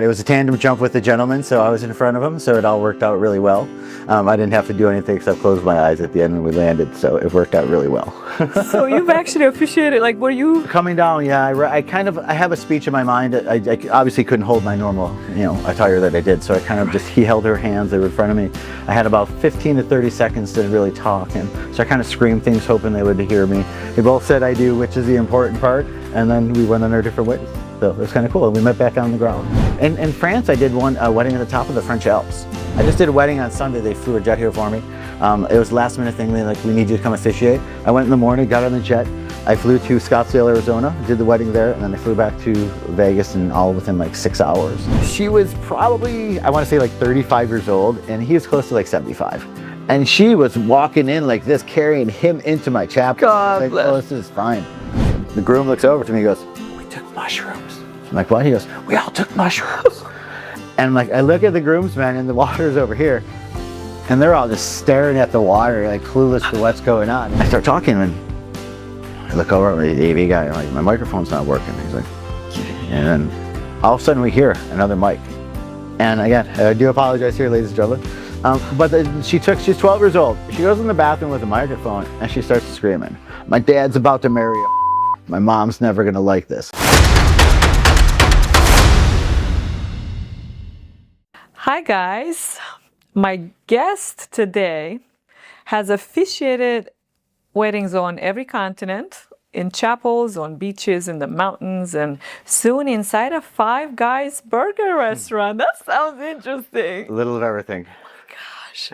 It was a tandem jump with the gentleman, so I was in front of him, so it all worked out really well. I didn't have to do anything except close my eyes at the end when we landed, so it worked out really well. So you've actually officiated, like, were you? Coming down, yeah, I have a speech in my mind. I obviously couldn't hold my normal, attire that I did, so I kind of he held her hands, they were in front of me. I had about 15 to 30 seconds to really talk, and so I kind of screamed things hoping they would hear me. They both said I do, which is the important part, and then we went on our different ways. So it was kind of cool. We met back on the ground. In France, I did a wedding at the top of the French Alps. I just did a wedding on Sunday. They flew a jet here for me. It was a last minute thing. They're like, we need you to come officiate. I went in the morning, got on the jet. I flew to Scottsdale, Arizona, did the wedding there, and then I flew back to Vegas, and all within like 6 hours. She was probably, I want to say like 35 years old, and he was close to like 75. And she was walking in like this, carrying him into my chapel. God bless. Oh, this is fine. The groom looks over to me and goes, we took mushrooms. I'm like, what? He goes, we all took mushrooms. And like, I look at the groomsmen and the water's over here, and they're all just staring at the water, like clueless for what's going on. I start talking and I look over at the AV guy, I'm like, my microphone's not working. He's like, and then all of a sudden we hear another mic. And again, I do apologize here, ladies and gentlemen. She's 12 years old. She goes in the bathroom with a microphone and she starts screaming, my dad's about to marry a my mom's never gonna like this. Hi guys, my guest today has officiated weddings on every continent, in chapels, on beaches, in the mountains, and soon inside a Five Guys burger restaurant. That sounds interesting. A little of everything. Oh my gosh.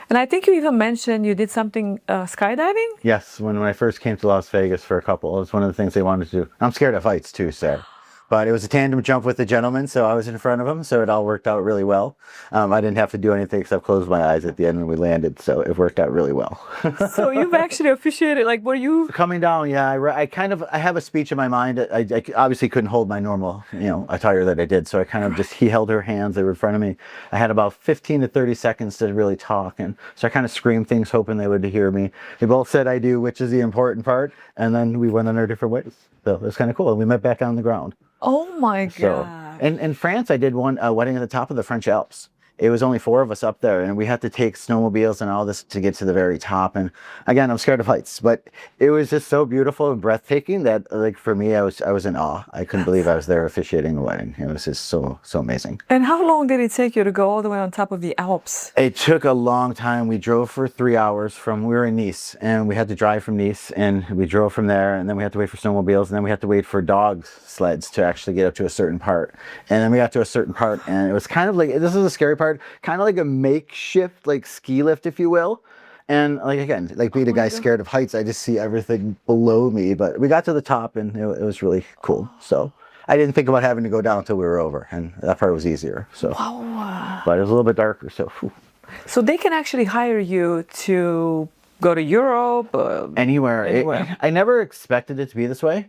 And I think you even mentioned you did something skydiving? Yes, when I first came to Las Vegas for a couple, it was one of the things they wanted to do. I'm scared of heights too, Sarah. But it was a tandem jump with the gentleman, so I was in front of him, so it all worked out really well. I didn't have to do anything except close my eyes at the end when we landed, so it worked out really well. So you've actually officiated, like, were you? Coming down, yeah, I have a speech in my mind. I obviously couldn't hold my normal, attire that I did, so I kind of he held her hands, they were in front of me. I had about 15 to 30 seconds to really talk, and so I kind of screamed things hoping they would hear me. They both said I do, which is the important part, and then we went on our different ways. So it was kind of cool. We met back on the ground. Oh my God. So, in France, I did a wedding at the top of the French Alps. It was only 4 of us up there, and we had to take snowmobiles and all this to get to the very top. And again, I'm scared of heights, but it was just so beautiful and breathtaking that, like, for me, I was in awe. I couldn't believe I was there officiating the wedding. It was just so amazing. And how long did it take you to go all the way on top of the Alps? It took a long time. We drove for 3 hours we were in Nice, and we had to drive from Nice, and we drove from there, and then we had to wait for snowmobiles, and then we had to wait for dog sleds to actually get up to a certain part. And then we got to a certain part, and it was kind of like, this is the scary part, kind of like a makeshift, like, ski lift, if you will. And like, again, like being a guy scared of heights, I just see everything below me. But we got to the top, and it was really cool. So I didn't think about having to go down until we were over, and that part was easier. So, wow. But it was a little bit darker. So, whew. So they can actually hire you to go to Europe, anywhere. Anywhere. I never expected it to be this way.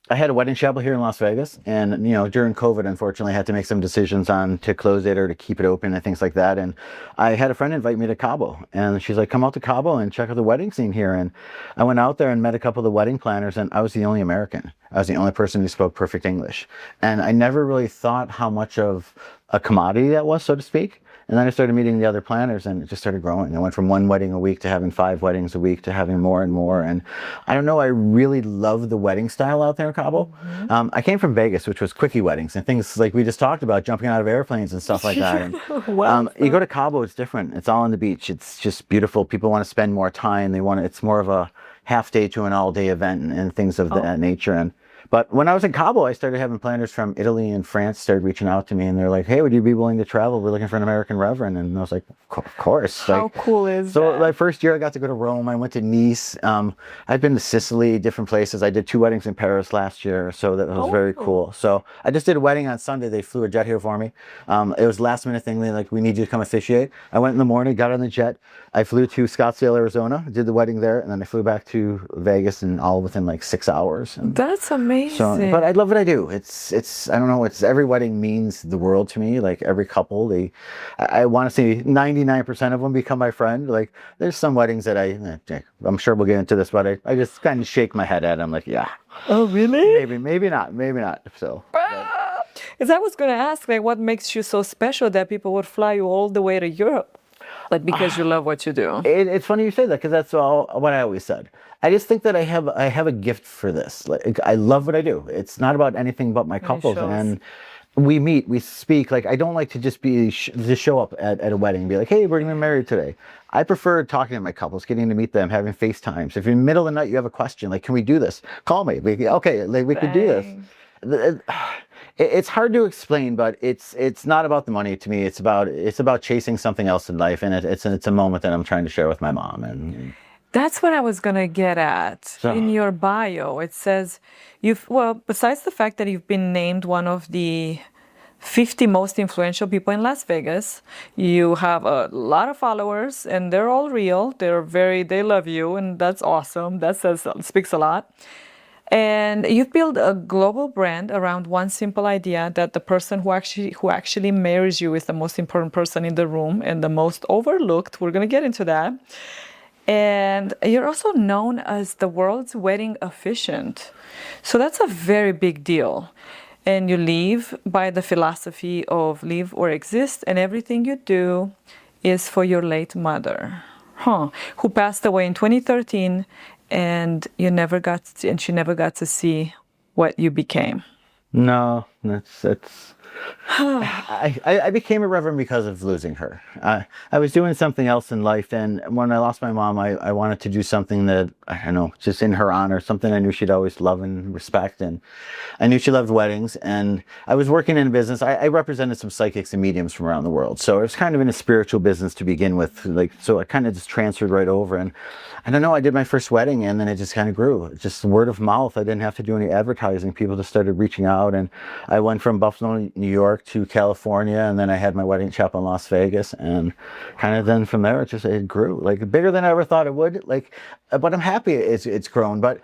I had a wedding chapel here in Las Vegas, and during COVID, unfortunately, I had to make some decisions on to close it or to keep it open and things like that. And I had a friend invite me to Cabo, and she's like, come out to Cabo and check out the wedding scene here. And I went out there and met a couple of the wedding planners, and I was the only American. I was the only person who spoke perfect English. And I never really thought how much of a commodity that was, so to speak. And then I started meeting the other planners, and it just started growing. I went from 1 wedding a week to having 5 weddings a week to having more and more. And I don't know, I really love the wedding style out there in Cabo. Mm-hmm. I came from Vegas, which was quickie weddings and things like we just talked about, jumping out of airplanes and stuff like that. And, wow. You go to Cabo, it's different. It's all on the beach. It's just beautiful. People want to spend more time. It's more of a half day to an all day event and things of that nature. But when I was in Cabo, I started having planners from Italy and France started reaching out to me, and they're like, hey, would you be willing to travel? We're looking for an American Reverend. And I was like, of course. How cool is that? So my first year, I got to go to Rome. I went to Nice. I'd been to Sicily, different places. I did 2 weddings in Paris last year, so that was very cool. So I just did a wedding on Sunday. They flew a jet here for me. It was a last minute thing. They're like, we need you to come officiate. I went in the morning, got on the jet. I flew to Scottsdale, Arizona, did the wedding there, and then I flew back to Vegas, and all within like 6 hours. And that's amazing. so, but I love what I do. It's I don't know, every wedding means the world to me. Like every couple, I want to see 99% of them become my friend. Like there's some weddings that I'm sure we'll get into this, but I just kind of shake my head at them like, yeah. Oh, really? Maybe not. So. Is I was going to ask, like, what makes you so special that people would fly you all the way to Europe? Like, because you love what you do. It's funny you say that because that's all what I always said. I just think that I have a gift for this. Like I love what I do. It's not about anything but my couples, shows. and we meet, we speak. Like I don't like to just just show up at a wedding and be like, hey, we're gonna get married today. I prefer talking to my couples, getting to meet them, having FaceTimes. If in the middle of the night you have a question, like, can we do this? Call me. Okay, like we could do this. It's hard to explain, but it's not about the money to me. It's about chasing something else in life, and it's a moment that I'm trying to share with my mom. And that's what I was going to get at. In your bio, it says besides the fact that you've been named one of the 50 most influential people in Las Vegas, you have a lot of followers, and they're all real. They love you, and that's awesome. That speaks a lot. And you've built a global brand around one simple idea that the person who actually marries you is the most important person in the room and the most overlooked. We're going to get into that. And you're also known as the world's wedding officiant. So that's a very big deal. And you live by the philosophy of live or exist, and everything you do is for your late mother, who passed away in 2013. And she never got to see what you became. no, that's. I became a reverend because of losing her. I was doing something else in life, and when I lost my mom, I wanted to do something that, I don't know, just in her honor, something I knew she'd always love and respect, and I knew she loved weddings, and I was working in a business. I represented some psychics and mediums from around the world, so it was kind of in a spiritual business to begin with, so I kind of just transferred right over, and I don't know, I did my first wedding, and then it just kind of grew, just word of mouth. I didn't have to do any advertising. People just started reaching out, and I went from Buffalo, New York to California, and then I had my wedding chapel in Las Vegas, and kind of then from there it grew like bigger than I ever thought it would. But I'm happy it's grown. But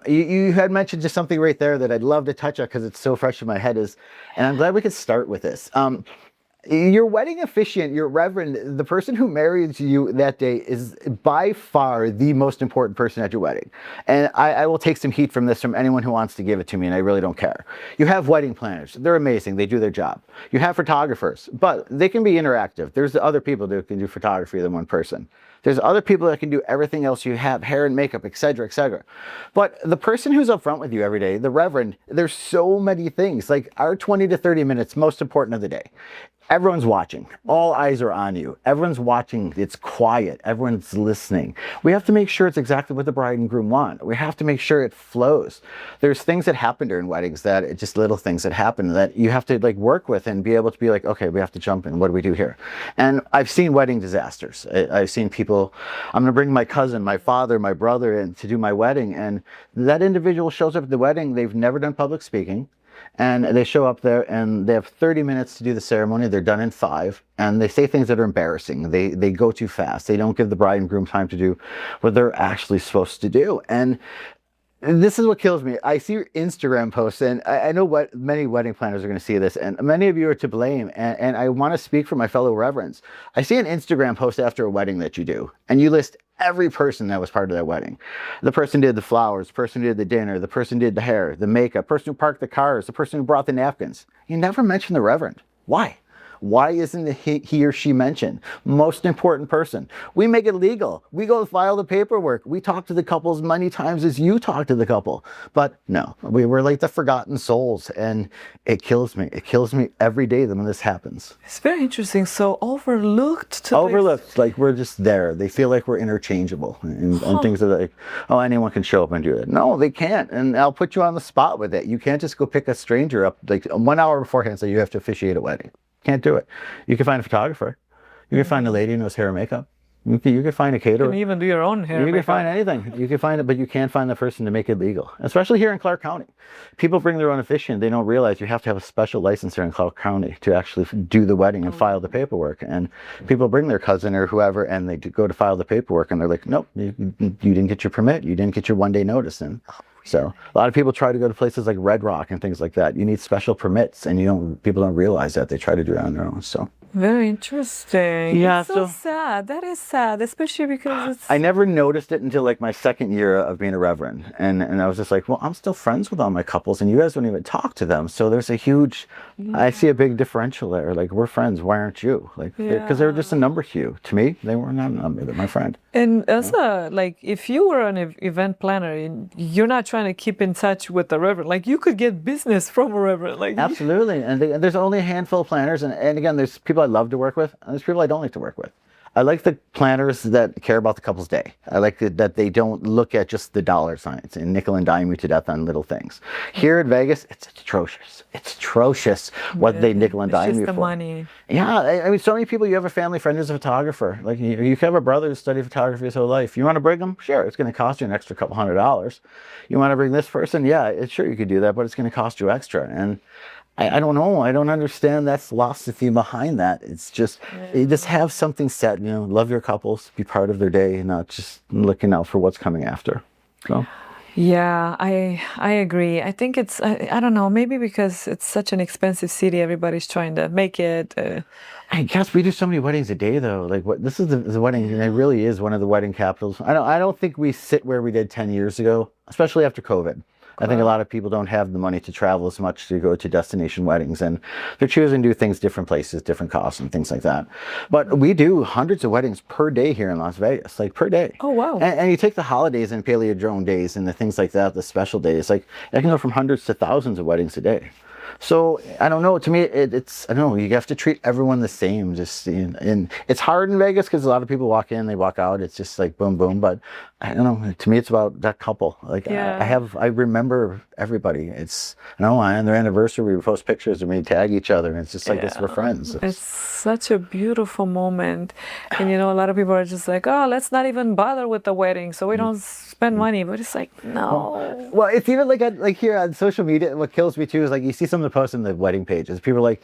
you had mentioned just something right there that I'd love to touch on because it's so fresh in my head and I'm glad we could start with this. Your wedding officiant, your reverend, the person who marries you that day is by far the most important person at your wedding. And I will take some heat from this from anyone who wants to give it to me, and I really don't care. You have wedding planners. They're amazing. They do their job. You have photographers, but they can be interactive. There's other people that can do photography than one person. There's other people that can do everything else you have, hair and makeup, etc., etc. But the person who's up front with you every day, the reverend, there's so many things. Like our 20 to 30 minutes, most important of the day. Everyone's watching. All eyes are on you. Everyone's watching. It's quiet. Everyone's listening. We have to make sure it's exactly what the bride and groom want. We have to make sure it flows. There's things that happen during weddings just little things that happen that you have to work with and be able to be like, okay, we have to jump in. What do we do here? And I've seen wedding disasters. I've seen people, I'm going to bring my cousin, my father, my brother in to do my wedding. And that individual shows up at the wedding. They've never done public speaking. And they show up there and they have 30 minutes to do the ceremony. They're done in 5. And they say things that are embarrassing. They go too fast. They don't give the bride and groom time to do what they're actually supposed to do. And this is what kills me. I see your Instagram posts, and I know what many wedding planners are going to see this, and many of you are to blame. And I want to speak for my fellow reverends. I see an Instagram post after a wedding that you do, and you list every person that was part of that wedding. The person did the flowers, the person did the dinner, the person did the hair, the makeup, the person who parked the cars, the person who brought the napkins. You never mention the reverend. Why? Why isn't he or she mentioned? Most important person. We make it legal. We go file the paperwork. We talk to the couple as many times as you talk to the couple. But no, we're like the forgotten souls, and it kills me. It kills me every day when this happens. It's very interesting. So overlooked. Overlooked, like we're just there. They feel like we're interchangeable, and things are like, oh, anyone can show up and do it. No, they can't. And I'll put you on the spot with it. You can't just go pick a stranger up like 1 hour beforehand and say you have to officiate a wedding. Can't do it. You can find a photographer. You can find a lady who knows hair and makeup. You can find a caterer. You can even do your own hair. You can find anything. You can find it, but you can't find the person to make it legal. Especially here in Clark County. People bring their own officiant. They don't realize you have to have a special license here in Clark County to actually do the wedding and file the paperwork. And people bring their cousin or whoever, and they go to file the paperwork, and they're like, nope, you didn't get your permit. You didn't get your 1-day notice. And so a lot of people try to go to places like Red Rock and things like that. You need special permits, and people don't realize that. They try to do it on their own. So Very interesting. Yeah, It's so so- sad. That is sad, especially because it's I never noticed it until like my second year of being a reverend. And I was just like, well, I'm still friends with all my couples and you guys don't even talk to them. So there's a huge, I see a big differential there. Like, we're friends. Why aren't you? Like, because they were just a number to you. To me, they were not a number. They're my friend. And as a like, if you were an event planner and you're not trying to keep in touch with the reverend, like you could get business from a reverend. Like Absolutely. And there's only a handful of planners. And again, there's people I love to work with, and there's people I don't like to work with. I like the planners that care about the couple's day. I like that they don't look at just the dollar signs and nickel and dime you to death on little things. Here in Vegas, it's atrocious. It's atrocious what they nickel and it's dime just you the for. money. Yeah, I mean, so many people. You have a family friend who's a photographer. Like, you can have a brother who studied photography his whole life. You want to bring them? Sure, it's going to cost you an extra couple $100. You want to bring this person? Yeah, sure you could do that, but it's going to cost you extra. And I don't know. I don't understand that philosophy behind that. It's just, you just have something set, love your couples, be part of their day, and not just looking out for what's coming after. So. Yeah, I agree. I think it's I don't know, maybe because it's such an expensive city, everybody's trying to make it. I guess we do so many weddings a day, though. Like, this is the wedding, and it really is one of the wedding capitals. I don't think we sit where we did 10 years ago, especially after COVID. I think a lot of people don't have the money to travel as much to go to destination weddings, and they're choosing to do things different places, different costs, and things like that. But we do hundreds of weddings per day here in Las Vegas, like per day. Oh, wow. And you take the holidays and Paleodrome days and the things like that, the special days, like I can go from hundreds to thousands of weddings a day. So I don't know. To me, it's I don't know. You have to treat everyone the same. Just and it's hard in Vegas because a lot of people walk in, they walk out. It's just like boom, boom. But I don't know. To me, it's about that couple. Like I remember everybody. It's on their anniversary, we post pictures and we tag each other, and it's just like this. We're friends. It's such a beautiful moment, and a lot of people are just like, oh, let's not even bother with the wedding, so we don't spend money. But it's like, no. Well, it's even like here on social media. What kills me too is like you see some of the posts in the wedding pages. People are like,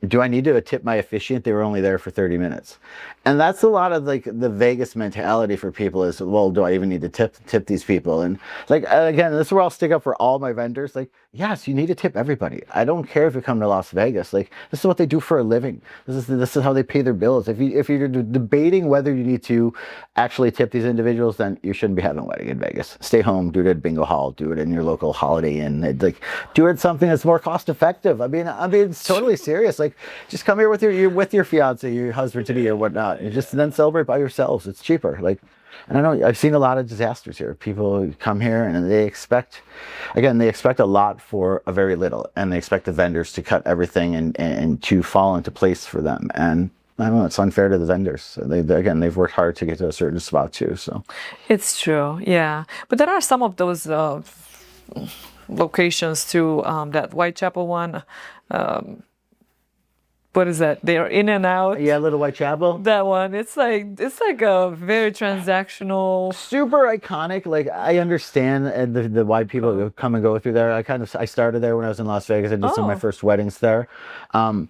do I need to tip my officiant? They were only there for 30 minutes. And that's a lot of like the Vegas mentality for people is, well, do I even need to tip these people? And like, again, this is where I'll stick up for all my vendors. Like, yes, you need to tip everybody. I don't care if you come to Las Vegas. Like, this is what they do for a living. This is how they pay their bills. If you're debating whether you need to actually tip these individuals, then you shouldn't be having a wedding in Vegas. Stay home, do it at Bingo Hall, do it in your local Holiday Inn. Like, do it something that's more cost effective. I mean, it's totally serious. Like, just come here with your fiance, your husband to be, or whatnot, and just then celebrate by yourselves. It's cheaper. Like, and I know I've seen a lot of disasters here. People come here and they expect a lot for a very little, and they expect the vendors to cut everything and to fall into place for them. And I don't know, it's unfair to the vendors. They've worked hard to get to a certain spot too. So it's true, yeah. But there are some of those locations too. That Whitechapel one. What is that? They are in and out. Yeah, Little Whitechapel. That one. It's like a very transactional. Super iconic. Like, I understand the why people come and go through there. I started there when I was in Las Vegas. I did some of my first weddings there. Gosh,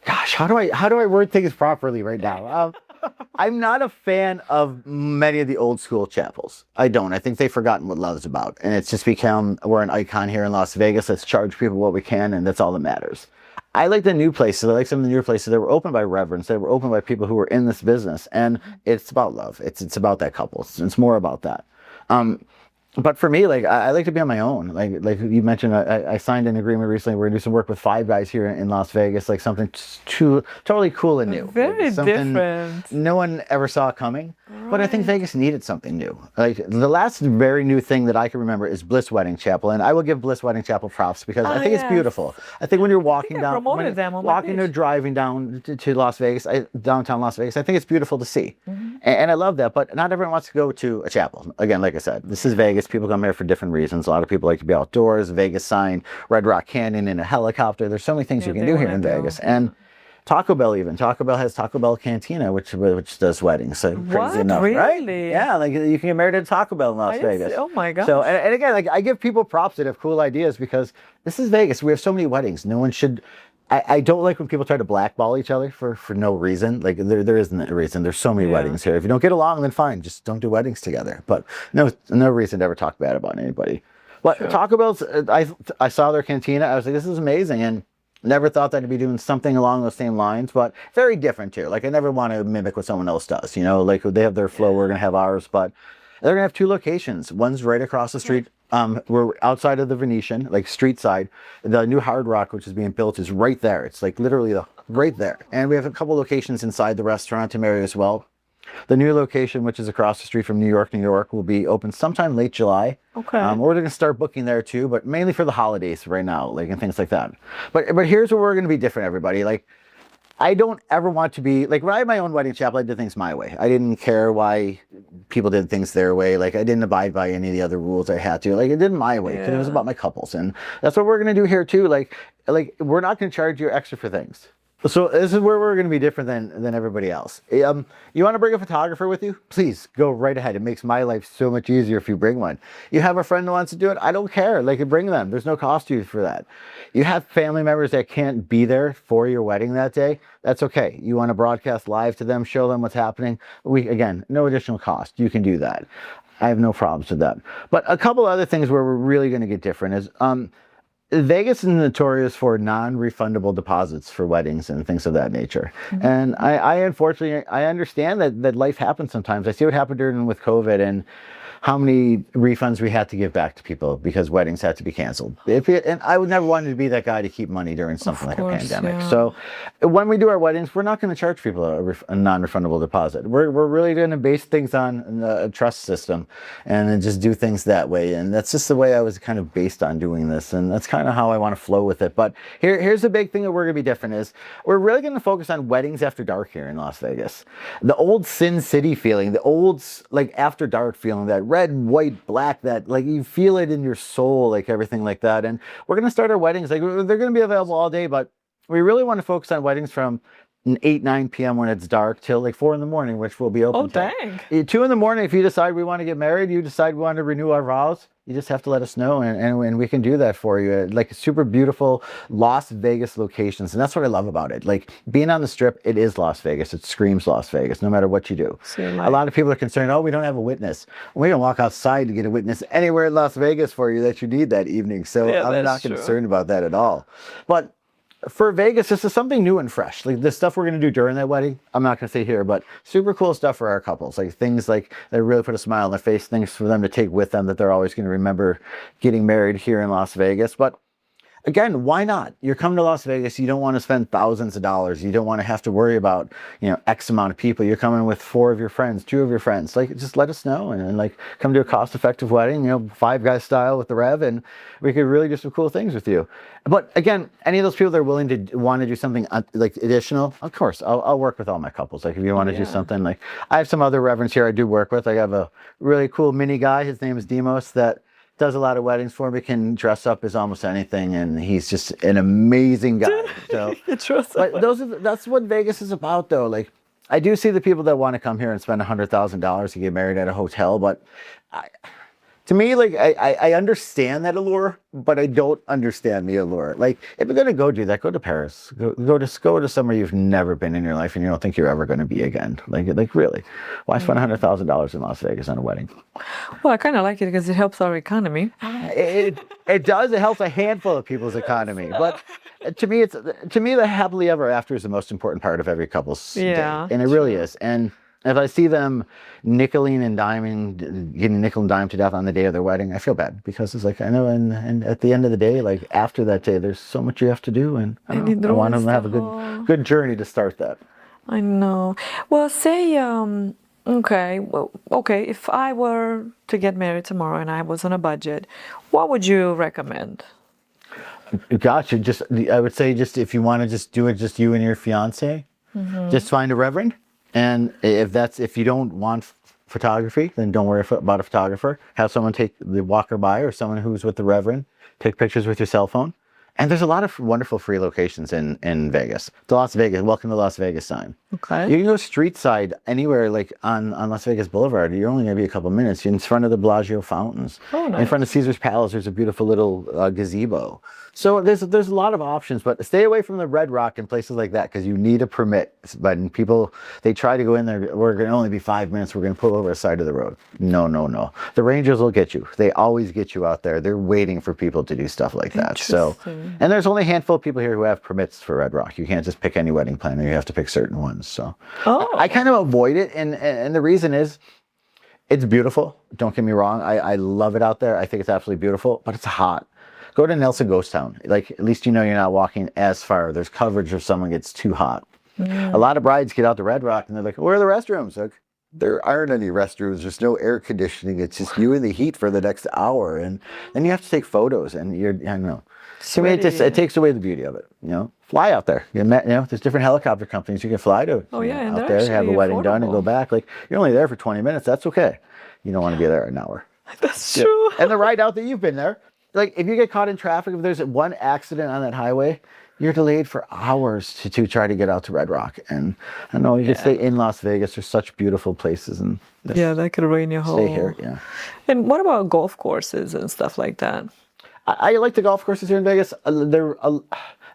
how do I word things properly right now? I'm not a fan of many of the old school chapels. I don't. I think they've forgotten what love's about, and it's just become, we're an icon here in Las Vegas. Let's charge people what we can, and that's all that matters. I like the new places. I like some of the newer places that were opened by reverends, that were opened by people who were in this business. And it's about love. It's about that couple. It's more about that. But for me, like, I like to be on my own. Like you mentioned, I signed an agreement recently. We're gonna do some work with Five Guys here in Las Vegas, like something totally cool and new. Very something different. No one ever saw coming. But I think Vegas needed something new. Like, the last very new thing that I can remember is Bliss Wedding Chapel, and I will give Bliss Wedding Chapel props because I think it's beautiful. I think when you're walking down, or driving down to Las Vegas, downtown Las Vegas, I think it's beautiful to see, and I love that. But not everyone wants to go to a chapel. Again, like I said, this is Vegas. People come here for different reasons. A lot of people like to be outdoors. Vegas sign, Red Rock Canyon in a helicopter. There's so many things you can do here in Vegas, and Taco Bell even. Taco Bell has Taco Bell Cantina, which does weddings. So crazy enough, really? Right? Yeah, like you can get married at Taco Bell in Las Vegas. Oh my gosh. So and again, like, I give people props that have cool ideas because this is Vegas. We have so many weddings. No one should. I don't like when people try to blackball each other for no reason. Like, there isn't a reason. There's so many weddings here. If you don't get along, then fine. Just don't do weddings together. But no reason to ever talk bad about anybody. But Taco Bell's, I saw their cantina. I was like, this is amazing. And Never thought that I'd be doing something along those same lines, but very different too. Like I never want to mimic what someone else does, you know, like they have their flow, we're going to have ours, but they're going to have 2 locations. One's right across the street. We're outside of the Venetian, like street side. The new Hard Rock, which is being built, is right there. It's like literally right there. And we have a couple locations inside the restaurant area as well. The new location, which is across the street from New York, will be open sometime late July. Okay. We're going to start booking there too, but mainly for the holidays right now, like and things like that. But here's where we're going to be different, everybody. Like, I don't ever want to be like when I had my own wedding chapel, I did things my way. I didn't care why people did things their way. Like I didn't abide by any of the other rules I had to. Like I did it my way because it was about my couples, and that's what we're going to do here too. Like we're not going to charge you extra for things. So this is where we're going to be different than everybody else. You want to bring a photographer with you? Please go right ahead. It makes my life so much easier if you bring one. You have a friend that wants to do it? I don't care. Like bring them. There's no cost to you for that. You have family members that can't be there for your wedding that day? That's okay. You want to broadcast live to them, show them what's happening? Again, no additional cost. You can do that. I have no problems with that. But a couple other things where we're really going to get different is Vegas is notorious for non-refundable deposits for weddings and things of that nature. Mm-hmm. And I unfortunately, I understand that life happens sometimes. I see what happened with COVID and how many refunds we had to give back to people because weddings had to be canceled. And I would never want to be that guy to keep money during something like a pandemic. Yeah. So when we do our weddings, we're not going to charge people a non-refundable deposit. We're really going to base things on a trust system and then just do things that way. And that's just the way I was kind of based on doing this. And that's kind of how I want to flow with it. But here's the big thing that we're going to be different is we're really going to focus on weddings after dark here in Las Vegas. The old Sin City feeling, the old like after dark feeling, that red, white, black, that like you feel it in your soul, like everything like that. And we're going to start our weddings, like they're going to be available all day, but we really want to focus on weddings from 8-9 p.m. when it's dark till like 4 in the morning, which will be open. Oh, dang. 2 in the morning, if you decide we want to get married, you decide we want to renew our vows, you just have to let us know and we can do that for you. Like super beautiful Las Vegas locations. And that's what I love about it. Like being on the Strip, it is Las Vegas. It screams Las Vegas, no matter what you do. A lot of people are concerned, oh, we don't have a witness. We can walk outside to get a witness anywhere in Las Vegas for you that you need that evening. So I'm not concerned about that at all. But for Vegas, this is something new and fresh. Like the stuff we're going to do during that wedding, I'm not going to say here, but super cool stuff for our couples. Like things like that really put a smile on their face, things for them to take with them that they're always going to remember getting married here in Las Vegas. But again, why not? You're coming to Las Vegas. You don't want to spend thousands of dollars. You don't want to have to worry about, X amount of people. You're coming with 4 of your friends, 2 of your friends. Like, just let us know and like come to a cost-effective wedding, 5 guys style with the Rev, and we could really do some cool things with you. But again, any of those people that are willing to want to do something like additional, of course, I'll work with all my couples. Like if you want to do something, like I have some other reverends here I do work with. I have a really cool mini guy. His name is Demos that does a lot of weddings for me, can dress up as almost anything, and he's just an amazing guy. So, but that's what Vegas is about, though. Like, I do see the people that want to come here and spend $100,000 to get married at a hotel, but to me, like, I understand that allure, but I don't understand the allure. Like, if you're gonna go do that, go to Paris. Go to somewhere you've never been in your life and you don't think you're ever gonna be again. Like really, why spend $100,000 in Las Vegas on a wedding? Well, I kind of like it because it helps our economy. It does. It helps a handful of people's economy, but to me, the happily ever after is the most important part of every couple's day, and it really is. And if I see them getting nickel and dime to death on the day of their wedding, I feel bad because it's like, I know, and at the end of the day, like after that day, there's so much you have to do, and I want them to have a good journey to start that. I know. Well, say, okay, if I were to get married tomorrow and I was on a budget, what would you recommend? Gotcha. I would say if you want to just do it, just you and your fiance, just find a reverend. And if you don't want photography, then don't worry about a photographer. Have someone take the walker by or someone who's with the reverend, take pictures with your cell phone. And there's a lot of wonderful free locations in Vegas. The Las Vegas, welcome to Las Vegas sign. Okay. You can go street side anywhere, like on Las Vegas Boulevard. You're only going to be a couple minutes. You're in front of the Bellagio fountains. Oh, nice. In front of Caesar's Palace, there's a beautiful little gazebo. So there's a lot of options, but stay away from the Red Rock and places like that because you need a permit. But people, they try to go in there. We're going to only be 5 minutes. We're going to pull over the side of the road. No. The Rangers will get you. They always get you out there. They're waiting for people to do stuff like that. So And there's only a handful of people here who have permits for Red Rock. You can't just pick any wedding planner. You have to pick certain ones. So I kind of avoid it. And the reason is it's beautiful. Don't get me wrong. I love it out there. I think it's absolutely beautiful, but it's hot. Go to Nelson Ghost Town. Like, at least you know you're not walking as far. There's coverage if someone gets too hot. A lot of brides get out to Red Rock and they're like, where are the restrooms? Like, there aren't any restrooms. There's no air conditioning. It's just you in the heat for the next hour. And then you have to take photos and I don't know. To me, it takes away the beauty of it. You know, fly out there. You know, there's different helicopter companies you can fly to. Oh, yeah. And out there, have a wedding done and go back. Like, you're only there for 20 minutes. That's okay. You don't want to be there an hour. That's true. And the ride out that you've been there, like, if you get caught in traffic, if there's one accident on that highway, you're delayed for hours to try to get out to Red Rock. And I know you can stay in Las Vegas. There's such beautiful places. And that could ruin your whole... Stay here, yeah. And what about golf courses and stuff like that? I like the golf courses here in Vegas.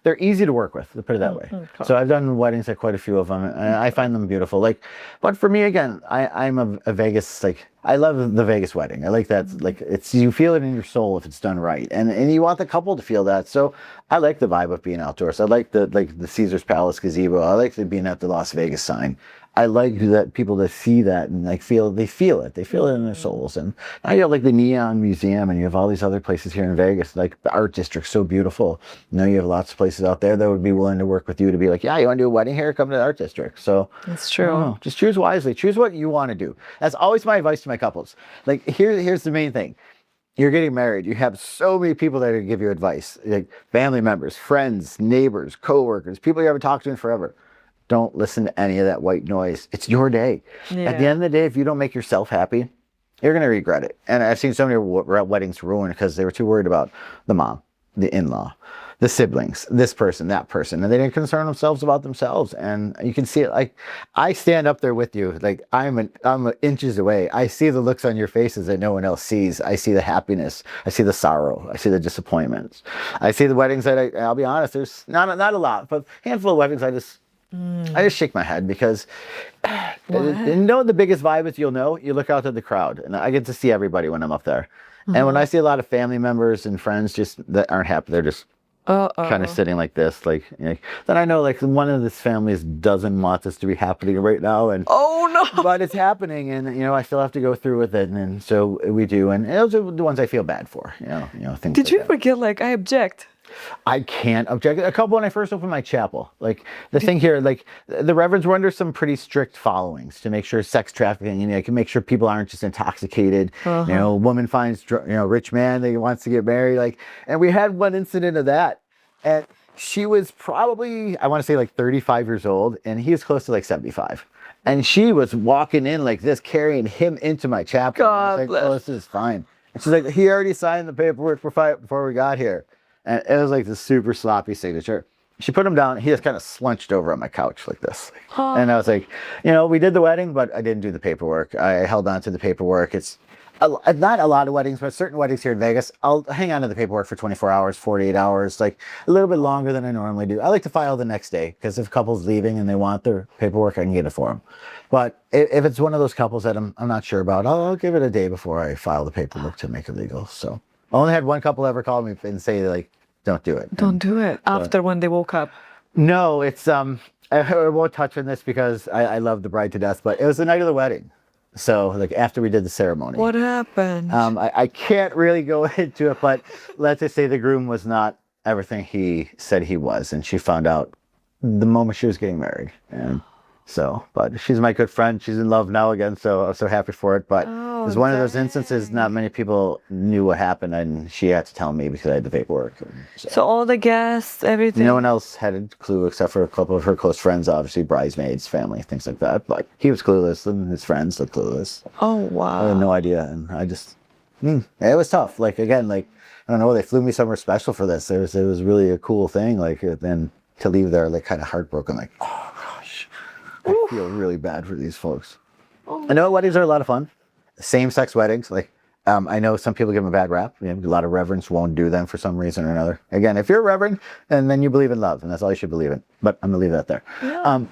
They're easy to work with, to put it that way. Okay. So I've done weddings at quite a few of them, and I find them beautiful. Like, but for me, again, I'm a Vegas, like, I love the Vegas wedding. I like that, like, it's, you feel it in your soul if it's done right, and you want the couple to feel that. So I like the vibe of being outdoors. I like the Caesar's Palace gazebo. I like being at the Las Vegas sign. I like that people that see that and like they feel it in their souls. And now you have like the Neon Museum, and you have all these other places here in Vegas, like the art district's so beautiful. You know, you have lots of places out there that would be willing to work with you to be like, yeah, you want to do a wedding here? Come to the art district. So that's true. Just choose wisely. Choose what you want to do. That's always my advice to my couples. Like, here's the main thing. You're getting married. You have so many people that are going to give you advice, like family members, friends, neighbors, coworkers, people you haven't talked to in forever. Don't listen to any of that white noise. It's your day. Yeah. At the end of the day, if you don't make yourself happy, you're going to regret it. And I've seen so many weddings ruined because they were too worried about the mom, the in-law, the siblings, this person, that person. And they didn't concern themselves about themselves. And you can see it. Like, I stand up there with you. Like, I'm inches away. I see the looks on your faces that no one else sees. I see the happiness. I see the sorrow. I see the disappointments. I see the weddings that I'll be honest, there's not a lot, but a handful of weddings I just shake my head because you know the biggest vibe is you look out at the crowd, and I get to see everybody when I'm up there. And when I see a lot of family members and friends just that aren't happy, they're just kind of sitting like this, like, then I know like one of these families doesn't want this to be happening right now, and but it's happening, and I still have to go through with it, and so we do, and those are the ones I feel bad for, things. Did you ever get like, I object? I can't object. A couple when I first opened my chapel. Like, the thing here, like, the reverends were under some pretty strict followings to make sure sex trafficking, can make sure people aren't just intoxicated. Woman finds, rich man that wants to get married. Like, and we had one incident of that. And she was probably, I want to say like 35 years old, and he was close to like 75. And she was walking in like this, carrying him into my chapel. God I was like, oh, this is fine. And she's like, he already signed the paperwork before we got here. And it was like this super sloppy signature. She put him down. He just kind of slunched over on my couch like this. And I was like, we did the wedding, but I didn't do the paperwork. I held on to the paperwork. It's not a lot of weddings, but certain weddings here in Vegas, I'll hang on to the paperwork for 24 hours, 48 hours, like a little bit longer than I normally do. I like to file the next day because if a couple's leaving and they want their paperwork, I can get it for them. But if it's one of those couples that I'm not sure about, I'll give it a day before I file the paperwork to make it legal. So I only had one couple ever call me and say, like, don't do it. Don't do it after when they woke up. No, it's I won't touch on this because I love the bride to death, but it was the night of the wedding. So like after we did the ceremony. What happened? I can't really go into it, but let's just say the groom was not everything he said he was, and she found out the moment she was getting married. And so, but she's my good friend. She's in love now again, so I'm so happy for it. But it was one of those instances not many people knew what happened, and she had to tell me because I had the paperwork. So all the guests, everything? No one else had a clue except for a couple of her close friends, obviously bridesmaids, family, things like that. But he was clueless, and his friends looked clueless. Oh, wow. I had no idea, and I just, it was tough. Like, again, like, I don't know, they flew me somewhere special for this. It was really a cool thing, like, then to leave there, like, kind of heartbroken, like, oh, gosh. I feel really bad for these folks. I know weddings are a lot of fun. Same-sex weddings, like, I know some people give them a bad rap. A lot of reverends won't do them for some reason or another. Again, if you're a reverend, and then you believe in love, and that's all you should believe in. But I'm going to leave that there. Yeah.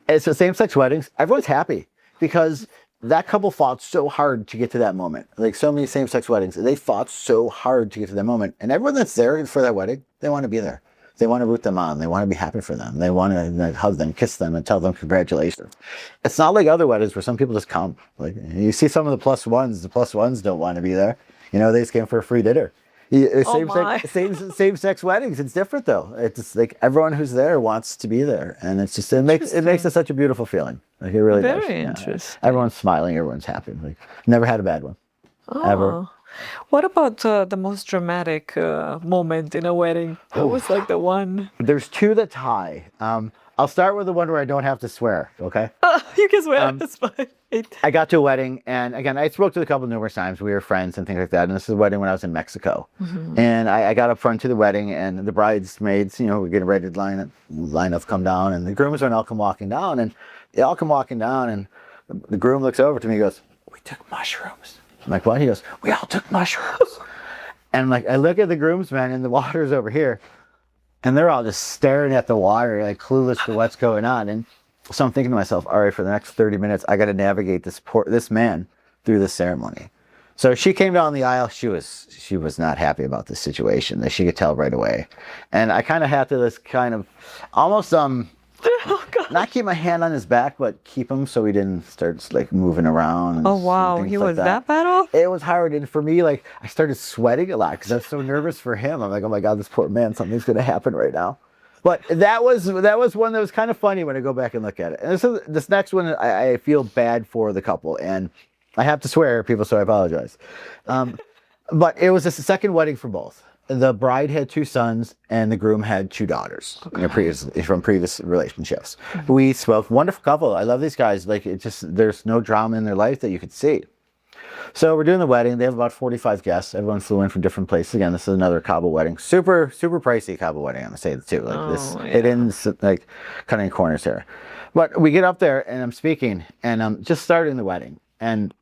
It's the same-sex weddings. Everyone's happy because that couple fought so hard to get to that moment. Like so many same-sex weddings, they fought so hard to get to that moment. And everyone that's there for that wedding, they want to be there. They want to root them on. They want to be happy for them. They want to hug them, kiss them, and tell them congratulations. It's not like other weddings where some people just come. Like you see some of the plus ones don't want to be there. You know, they just came for a free dinner. Same sex weddings, it's different though. It's just like everyone who's there wants to be there, and it's just it makes it such a beautiful feeling. Like it really does. Very interesting. Everyone's smiling, everyone's happy. Like never had a bad one, ever. What about the most dramatic moment in a wedding? What was like the one? There's two that tie. I'll start with the one where I don't have to swear. Okay. You can swear. That's fine. I got to a wedding, and again, I spoke to the couple numerous times. We were friends and things like that. And this is a wedding when I was in Mexico. And I got up front to the wedding, and the bridesmaids, you know, were getting ready to line up, come down, and the grooms all come walking down, and they all come walking down, and the groom looks over to me and goes, "We took mushrooms." I'm like, "What?" He goes, "We all took mushrooms." And like, I look at the groomsmen, and the water's over here, and they're all just staring at the water, like clueless to what's going on. And so I'm thinking to myself, all right, for the next 30 minutes, I got to navigate this man through this ceremony. So she came down the aisle. She was not happy about this situation. That she could tell right away. And I kind of had to just kind of almost not keep my hand on his back, but keep him so he didn't start like moving around. Oh wow, he was that bad off? It was hard, and for me, like I started sweating a lot because I was so nervous for him. I'm like, oh my God, this poor man, something's going to happen right now. But that was one that was kind of funny when I go back and look at it. And this next one, I feel bad for the couple, and I have to swear, people, so I apologize. But it was a second wedding for both. The bride had 2 sons, and the groom had 2 daughters, from previous relationships. We spoke, wonderful couple. I love these guys. Like there's no drama in their life that you could see. So we're doing the wedding. They have about 45 guests. Everyone flew in from different places. Again, this is another Cabo wedding. Super pricey Cabo wedding, I'm gonna say it too. Like it ends like cutting corners here. But we get up there, and I'm speaking, and I'm just starting the wedding, and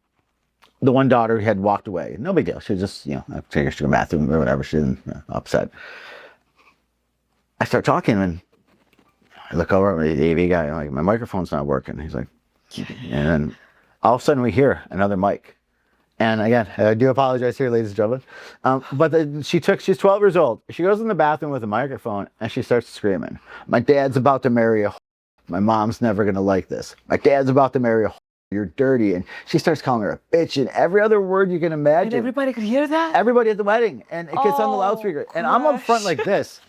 the one daughter had walked away. No big deal. She was just, I take her to the bathroom or whatever. She didn't upset. I start talking, and I look over at the AV guy. I'm like, my microphone's not working. He's like, and then all of a sudden we hear another mic. And again, I do apologize here, ladies and gentlemen. But she's 12 years old. She goes in the bathroom with a microphone, and she starts screaming, "My dad's about to marry a My mom's never going to like this. My dad's about to marry a You're dirty." And she starts calling her a bitch and every other word you can imagine. And everybody could hear that? Everybody at the wedding. And it gets on the loudspeaker. And I'm up front like this.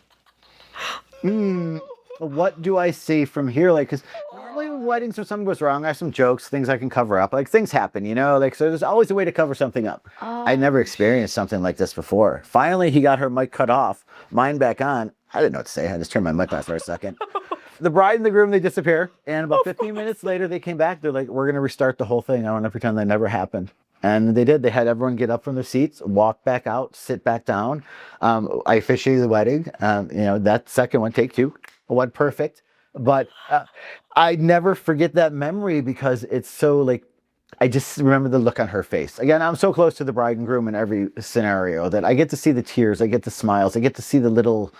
What do I say from here? Like, because normally with weddings, when something goes wrong, I have some jokes, things I can cover up. Like, things happen, Like, so there's always a way to cover something up. I never experienced something like this before. Finally, he got her mic cut off, mine back on. I didn't know what to say. I just turned my mic off for a second. The bride and the groom, they disappear. And about 15 minutes later, they came back. They're like, we're going to restart the whole thing. I want to pretend that never happened. And they did. They had everyone get up from their seats, walk back out, sit back down. I officiated the wedding. That second one, take 2, went perfect. But I never forget that memory because it's so like, I just remember the look on her face. Again, I'm so close to the bride and groom in every scenario that I get to see the tears, I get the smiles, I get to see the little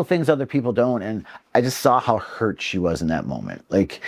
things other people don't. And I just saw how hurt she was in that moment. Like,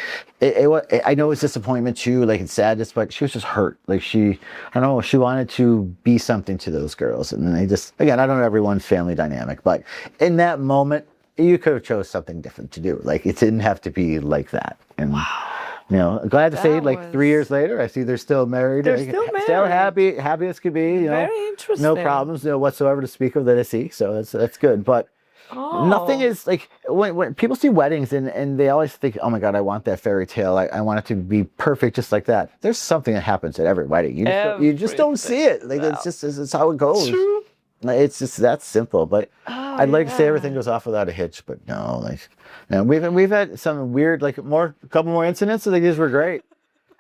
I know it's disappointment too, like it's sadness, but she was just hurt. Like she wanted to be something to those girls. And they just, again, I don't know everyone's family dynamic, but in that moment, you could have chose something different to do. Like it didn't have to be like that. And wow. Glad to say, like 3 years later, I see they're still married. They're still married. Still happy as could be. Very interesting. No problems, whatsoever to speak of that I see. So that's good. But nothing is like when people see weddings and they always think, oh my God, I want that fairy tale. I want it to be perfect, just like that. There's something that happens at every wedding. You just don't see it. Like it's how it goes. True. It's just that simple. But I'd like to say everything goes off without a hitch, but no, we've had some weird, a couple more incidents. So these were great.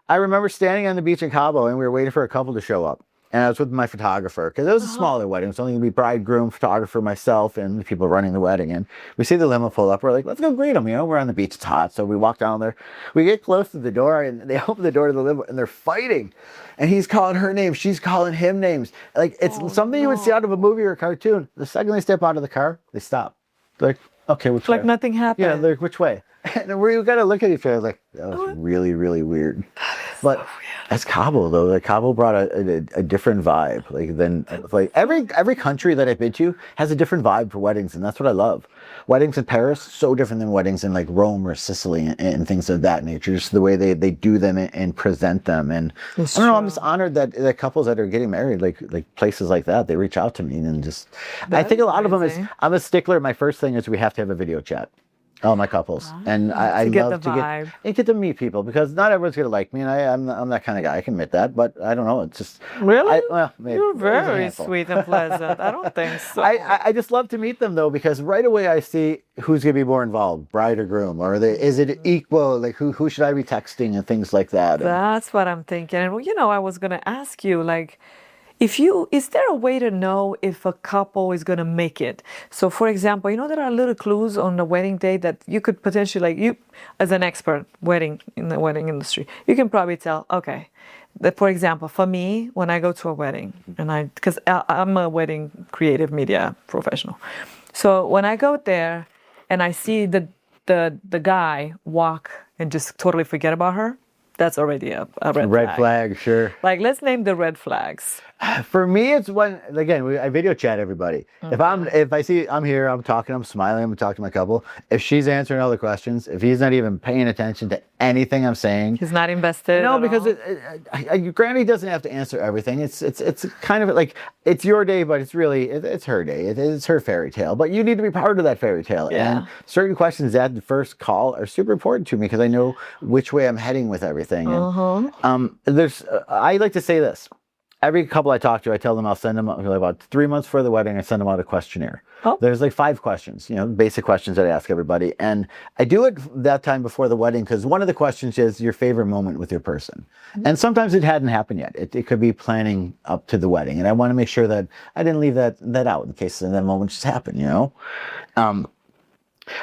I remember standing on the beach in Cabo and we were waiting for a couple to show up. And I was with my photographer because it was a smaller wedding. It was only going to be bride, groom, photographer, myself, and the people running the wedding. And we see the limo pull up. We're like, let's go greet them. We're on the beach. It's hot. So we walk down there. We get close to the door and they open the door to the limo and they're fighting. And he's calling her names. She's calling him names. Like it's something you would see out of a movie or a cartoon. The second they step out of the car, they stop. They're like, okay, which way? Like nothing happened. Yeah, like which way? And we got to look at each other like, that was really, really weird. But as Cabo though, like Cabo brought a different vibe. Like every country that I've been to has a different vibe for weddings, and that's what I love. Weddings in Paris so different than weddings in like Rome or Sicily and things of that nature. Just the way they do them and present them. And It's I don't know. true. I'm just honored that couples that are getting married, like places like that, they reach out to me and just. I That think is a lot of them is. amazing. I'm a stickler. My first thing is we have to have a video chat. All my couples, and I To get love the vibe. get to meet people because not everyone's gonna like me, and I'm that kind of guy. I can admit that, but I don't know. It's just Really? well, maybe, You're there's a very handful. sweet and pleasant. I don't think so. I just love to meet them though because right away I see who's gonna be more involved, bride or groom, or is it equal? Like who should I be texting and things like that. And That's what I'm thinking. And I was gonna ask you, like, is there a way to know if a couple is gonna make it? So, for example, there are little clues on the wedding day that you could potentially, like, you as an expert in the wedding industry, you can probably tell. Okay, that for example, for me, when I go to a wedding, and because I'm a wedding creative media professional, so when I go there and I see the guy walk and just totally forget about her, that's already a red red flag, sure. Like, let's name the red flags. For me, it's when again I video chat everybody. If I see I'm here, I'm talking, I'm smiling, I'm talking to my couple. If she's answering all the questions, if he's not even paying attention to anything I'm saying, He's not invested. no, at because all. granted, he doesn't have to answer everything. It's kind of like it's your day, but it's really it's her day. It's her fairy tale, but you need to be part of that fairy tale. Yeah. And certain questions at the first call are super important to me because I know which way I'm heading with everything. And, I like to say this. Every couple I talk to, I tell them I'll send them about 3 months before the wedding. I send them out a questionnaire. Oh. There's like 5 questions, basic questions that I ask everybody, and I do it that time before the wedding because one of the questions is your favorite moment with your person, and sometimes it hadn't happened yet. It could be planning up to the wedding, and I want to make sure that I didn't leave that out in case that moment just happened,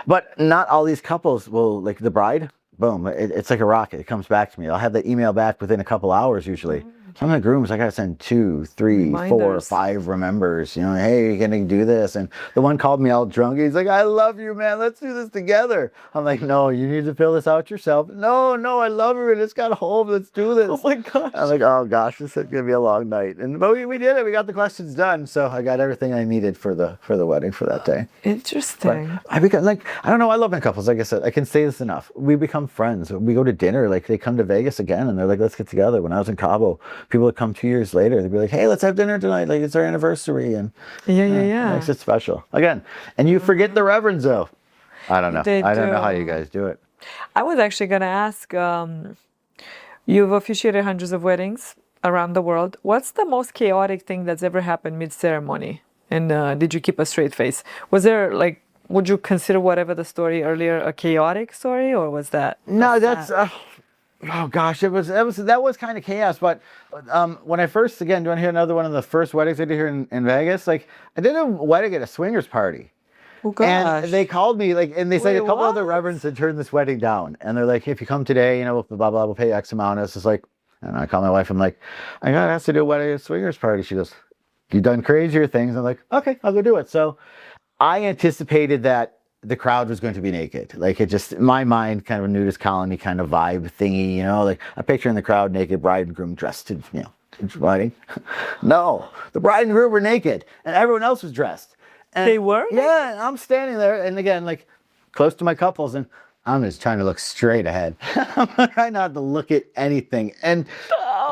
But not all these couples will, like the bride. Boom! It's like a rocket. It comes back to me. I'll have the email back within a couple hours usually. Some of the grooms, I gotta send 2, 3, 4, Reminders. 5 remembers. Hey, you're gonna do this. And the one called me all drunk. He's like, "I love you, man. Let's do this together." I'm like, "No, you need to fill this out yourself." "No, I love her. And it's got home. Let's do this." Oh my gosh. I'm like, "Oh gosh, this is gonna be a long night." But we did it. We got the questions done. So I got everything I needed for the wedding for that day. Interesting. I become I don't know. I love my couples. Like I said, I can say this enough. We become friends. We go to dinner. Like they come to Vegas again, and they're like, "Let's get together." When I was in Cabo, people would come 2 years later. They'd be like, "Hey, let's have dinner tonight. Like it's our anniversary." And Yeah. it makes it special again. And you forget the reverends though. I don't know. They I don't know how do. you guys do it. I was actually going to ask, you've officiated hundreds of weddings around the world. What's the most chaotic thing that's ever happened mid-ceremony? And did you keep a straight face? Was there, like, would you consider whatever the story earlier a chaotic story, or was that? No, that's oh gosh, that was kind of chaos. But when I first, again, do you want to hear another one of the first weddings I did here in Vegas? Like I did a wedding at a swingers party. Oh gosh. And they called me, and they said Wait, a couple other what? reverends had turned this wedding down. And they're like, "If you come today, blah, blah, blah, we'll pay X amount." And it's just like, and I call my wife, I'm like, "I got asked to do a wedding at a swingers party." She goes, "You've done crazier things." I'm like, "Okay, I'll go do it." So I anticipated that the crowd was going to be naked. Like it just, in my mind, kind of a nudist colony kind of vibe thingy, like I'm picturing the crowd naked, bride and groom dressed to, to wedding. No, the bride and groom were naked and everyone else was dressed. And They were? Yeah, and I'm standing there, and again, like close to my couples, and I'm just trying to look straight ahead. I'm trying not to look at anything. And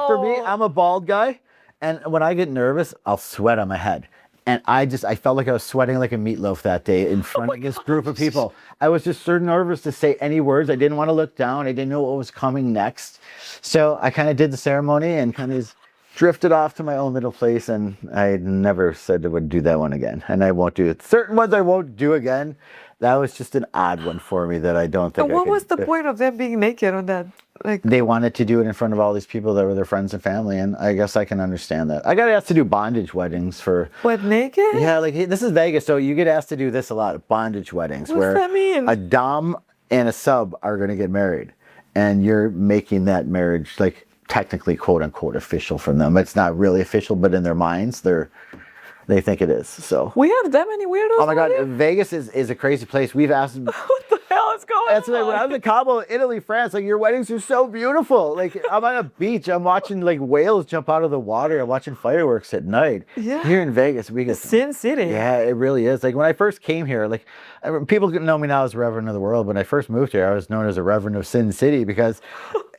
for me, I'm a bald guy, and when I get nervous, I'll sweat on my head. And I felt like I was sweating like a meatloaf that day in front of this group of people. I was just so nervous to say any words. I didn't want to look down. I didn't know what was coming next. So I kind of did the ceremony and kind of drifted off to my own little place. And I never said I would do that one again. And I won't do it. Certain ones I won't do again. That was just an odd one for me that I don't think And what was the point of them being naked on that? Like, they wanted to do it in front of all these people that were their friends and family, and I guess I can understand that. I got asked to do bondage weddings for... what, naked? Yeah, like this is Vegas, so you get asked to do this a lot, bondage weddings, What's where that mean? a dom and a sub are going to get married, and you're making that marriage like technically quote unquote official from them. It's not really official, but in their minds, they think it is. So We have that many weirdos? oh my God, already? Vegas is a crazy place. We've asked. What the hell? what's going That's like when I on? was in Cabo, Italy, France. Like your weddings are so beautiful. Like I'm on a beach, I'm watching like whales jump out of the water. I'm watching fireworks at night. Yeah. Here in Vegas, we get Sin City. Yeah, it really is. Like when I first came here, like people know me now as Reverend of the World. When I first moved here, I was known as a Reverend of Sin City because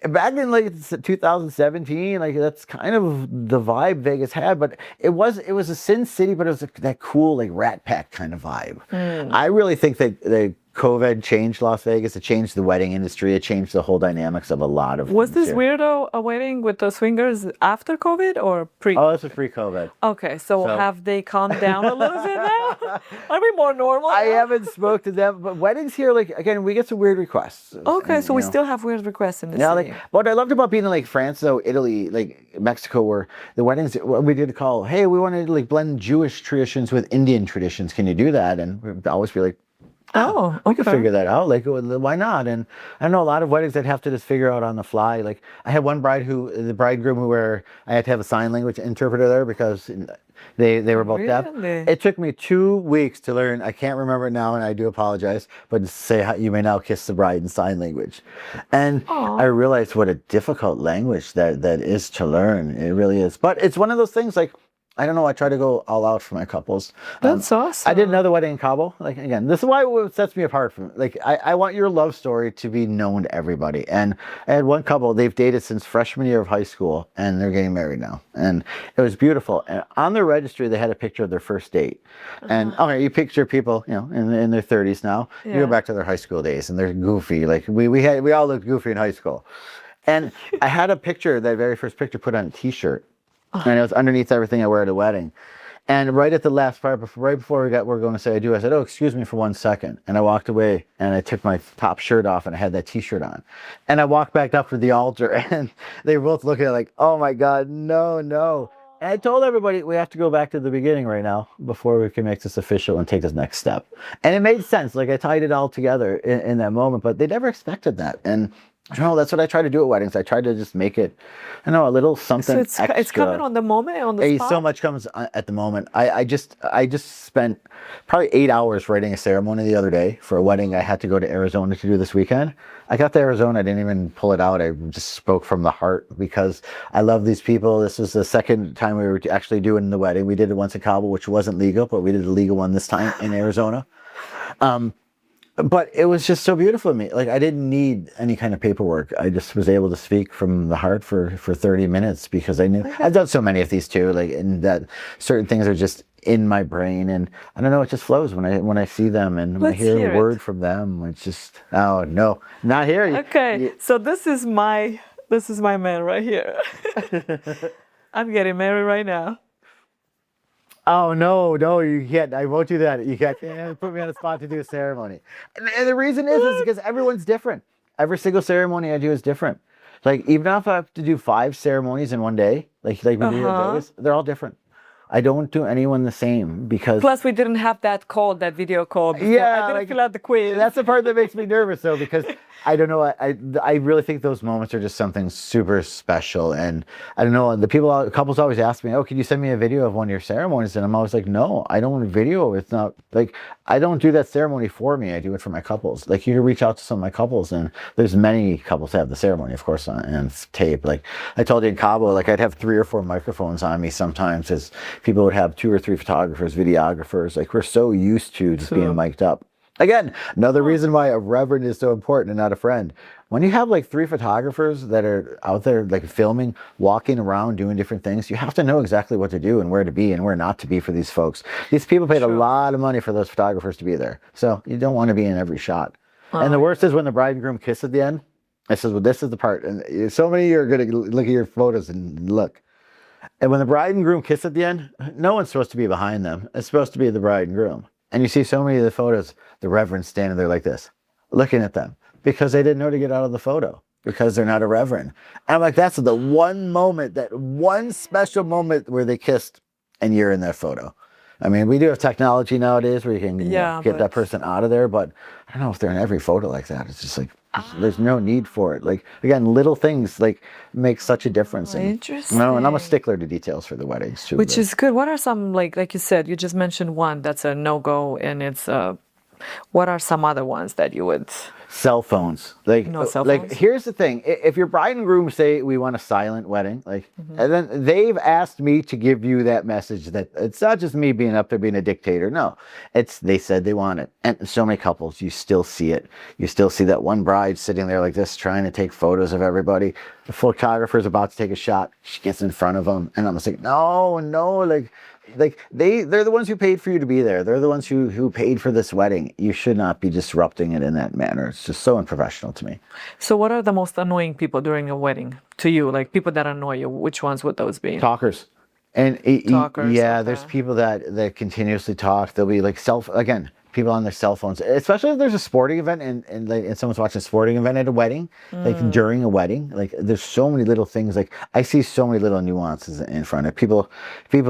back in like 2017, like that's kind of the vibe Vegas had. But it was a Sin City, but it was that cool like Rat Pack kind of vibe. I really think that COVID changed Las Vegas. It changed the wedding industry. It changed the whole dynamics of a lot of. Was this here. weirdo a wedding with the swingers after COVID or pre? Oh, this was pre-COVID. Okay, so have they calmed down a little bit now? Are we more normal? I now? haven't spoke to them, but weddings here, like again, we get some weird requests. Okay, And, so we still have weird requests in the Yeah, city. like what I loved about being in like France, though, Italy, like Mexico, where the weddings, what we did call, hey, we wanted to like blend Jewish traditions with Indian traditions. Can you do that? And we'd always be like, Oh, we could okay. figure that out. Like, why not? And I know a lot of weddings I'd have to just figure out on the fly. Like, I had one the bridegroom, where I had to have a sign language interpreter there because they were both deaf. Really? It took me 2 weeks to learn. I can't remember it now, and I do apologize. But say how you may now kiss the bride in sign language, and I realized what a difficult language that is to learn. It really is. But it's one of those things like. I don't know. I try to go all out for my couples. That's awesome. I did another wedding in Cabo. Like again, this is why it sets me apart from. Like I want your love story to be known to everybody. And I had one couple. They've dated since freshman year of high school, and they're getting married now. And it was beautiful. And on their registry, they had a picture of their first date. And okay, you picture people, in their 30s now. You Yeah. go back to their high school days, and they're goofy. Like we all looked goofy in high school. And I had a picture, that very first picture, put on a T-shirt. And it was underneath everything I wear at a wedding. And right at the last part, right before we're going to say I do, I said, "Oh, excuse me for 1 second." And I walked away and I took my top shirt off and I had that T-shirt on. And I walked back up to the altar and they were both looking at it like, "Oh my God, no, no." And I told everybody we have to go back to the beginning right now before we can make this official and take this next step. And it made sense. Like I tied it all together in that moment, but they never expected that. And I don't know, that's what I try to do at weddings. I try to just make it, a little something So extra. it's coming on the moment, on the spot? So much comes at the moment. I just spent probably 8 hours writing a ceremony the other day for a wedding I had to go to Arizona to do this weekend. I got to Arizona, I didn't even pull it out. I just spoke from the heart because I love these people. This was the second time we were actually doing the wedding. We did it once in Cabo, which wasn't legal, but we did the legal one this time in Arizona. But it was just so beautiful to me. Like I didn't need any kind of paperwork. I just was able to speak from the heart for 30 minutes because I knew I've done so many of these too. Like, and that certain things are just in my brain, and I don't know. It just flows when I see them and when I hear a word from them. It's just no, not here. Okay, so this is my man right here. I'm getting married right now. Oh, no, you can't. I won't do that. You can't put me on the spot to do a ceremony. And the reason is because everyone's different. Every single ceremony I do is different. Like, even if I have to do 5 ceremonies in one day, like we do in Vegas, they're all different. I don't do anyone the same because... Plus, we didn't have that video call before. Yeah, I didn't fill out the quiz. That's the part that makes me nervous, though, because I don't know. I really think those moments are just something super special. And I don't know. Couples always ask me, "Oh, can you send me a video of one of your ceremonies?" And I'm always like, "No, I don't want a video. It's not like I don't do that ceremony for me. I do it for my couples. Like you can reach out to some of my couples, and there's many couples that have the ceremony, of course, on tape. Like I told you in Cabo, like I'd have 3 or 4 microphones on me sometimes, as people would have 2 or 3 photographers, videographers. Like we're so used to just being mic'd up. Again, another reason why a reverend is so important and not a friend. When you have like 3 photographers that are out there like filming, walking around, doing different things, you have to know exactly what to do and where to be and where not to be for these folks. These people paid a lot of money for those photographers to be there. So you don't want to be in every shot. And the worst is when the bride and groom kiss at the end. I says, well, this is the part. And so many of you are going to look at your photos and look. And when the bride and groom kiss at the end, no one's supposed to be behind them. It's supposed to be the bride and groom. And you see so many of the photos, the reverend standing there like this, looking at them because they didn't know to get out of the photo because they're not a reverend. And I'm like, that's the one moment, that one special moment where they kissed and you're in that photo. I mean, we do have technology nowadays where you can get that person out of there, but I don't know if they're in every photo like that. It's just like, there's no need for it. Like, again, little things like make such a difference. Interesting. And I'm a stickler to details for the weddings too. Which is good. What are some, like you said, you just mentioned one that's a no-go and it's What are some other ones that you would? Cell phones. Like, No cell like phones? here's the thing. If your bride and groom say we want a silent wedding, like, and then they've asked me to give you that message that it's not just me being up there being a dictator. No, it's they said they want it. And so many couples, you still see it. You still see that one bride sitting there like this, trying to take photos of everybody. The photographer's about to take a shot. She gets in front of them, and I'm just like, no, like they're the ones who paid for you to be there. They're the ones who paid for this wedding. You should not be disrupting it in that manner. It's just so unprofessional to me. So, what are the most annoying people during a wedding to you? Like people that annoy you. Which ones would those be? Talkers. And Talkers, yeah, okay. there's people that continuously talk. They'll be like people on their cell phones, especially if there's a sporting event and someone's watching a sporting event at a wedding, like during a wedding. Like there's so many little things. Like I see so many little nuances in front of people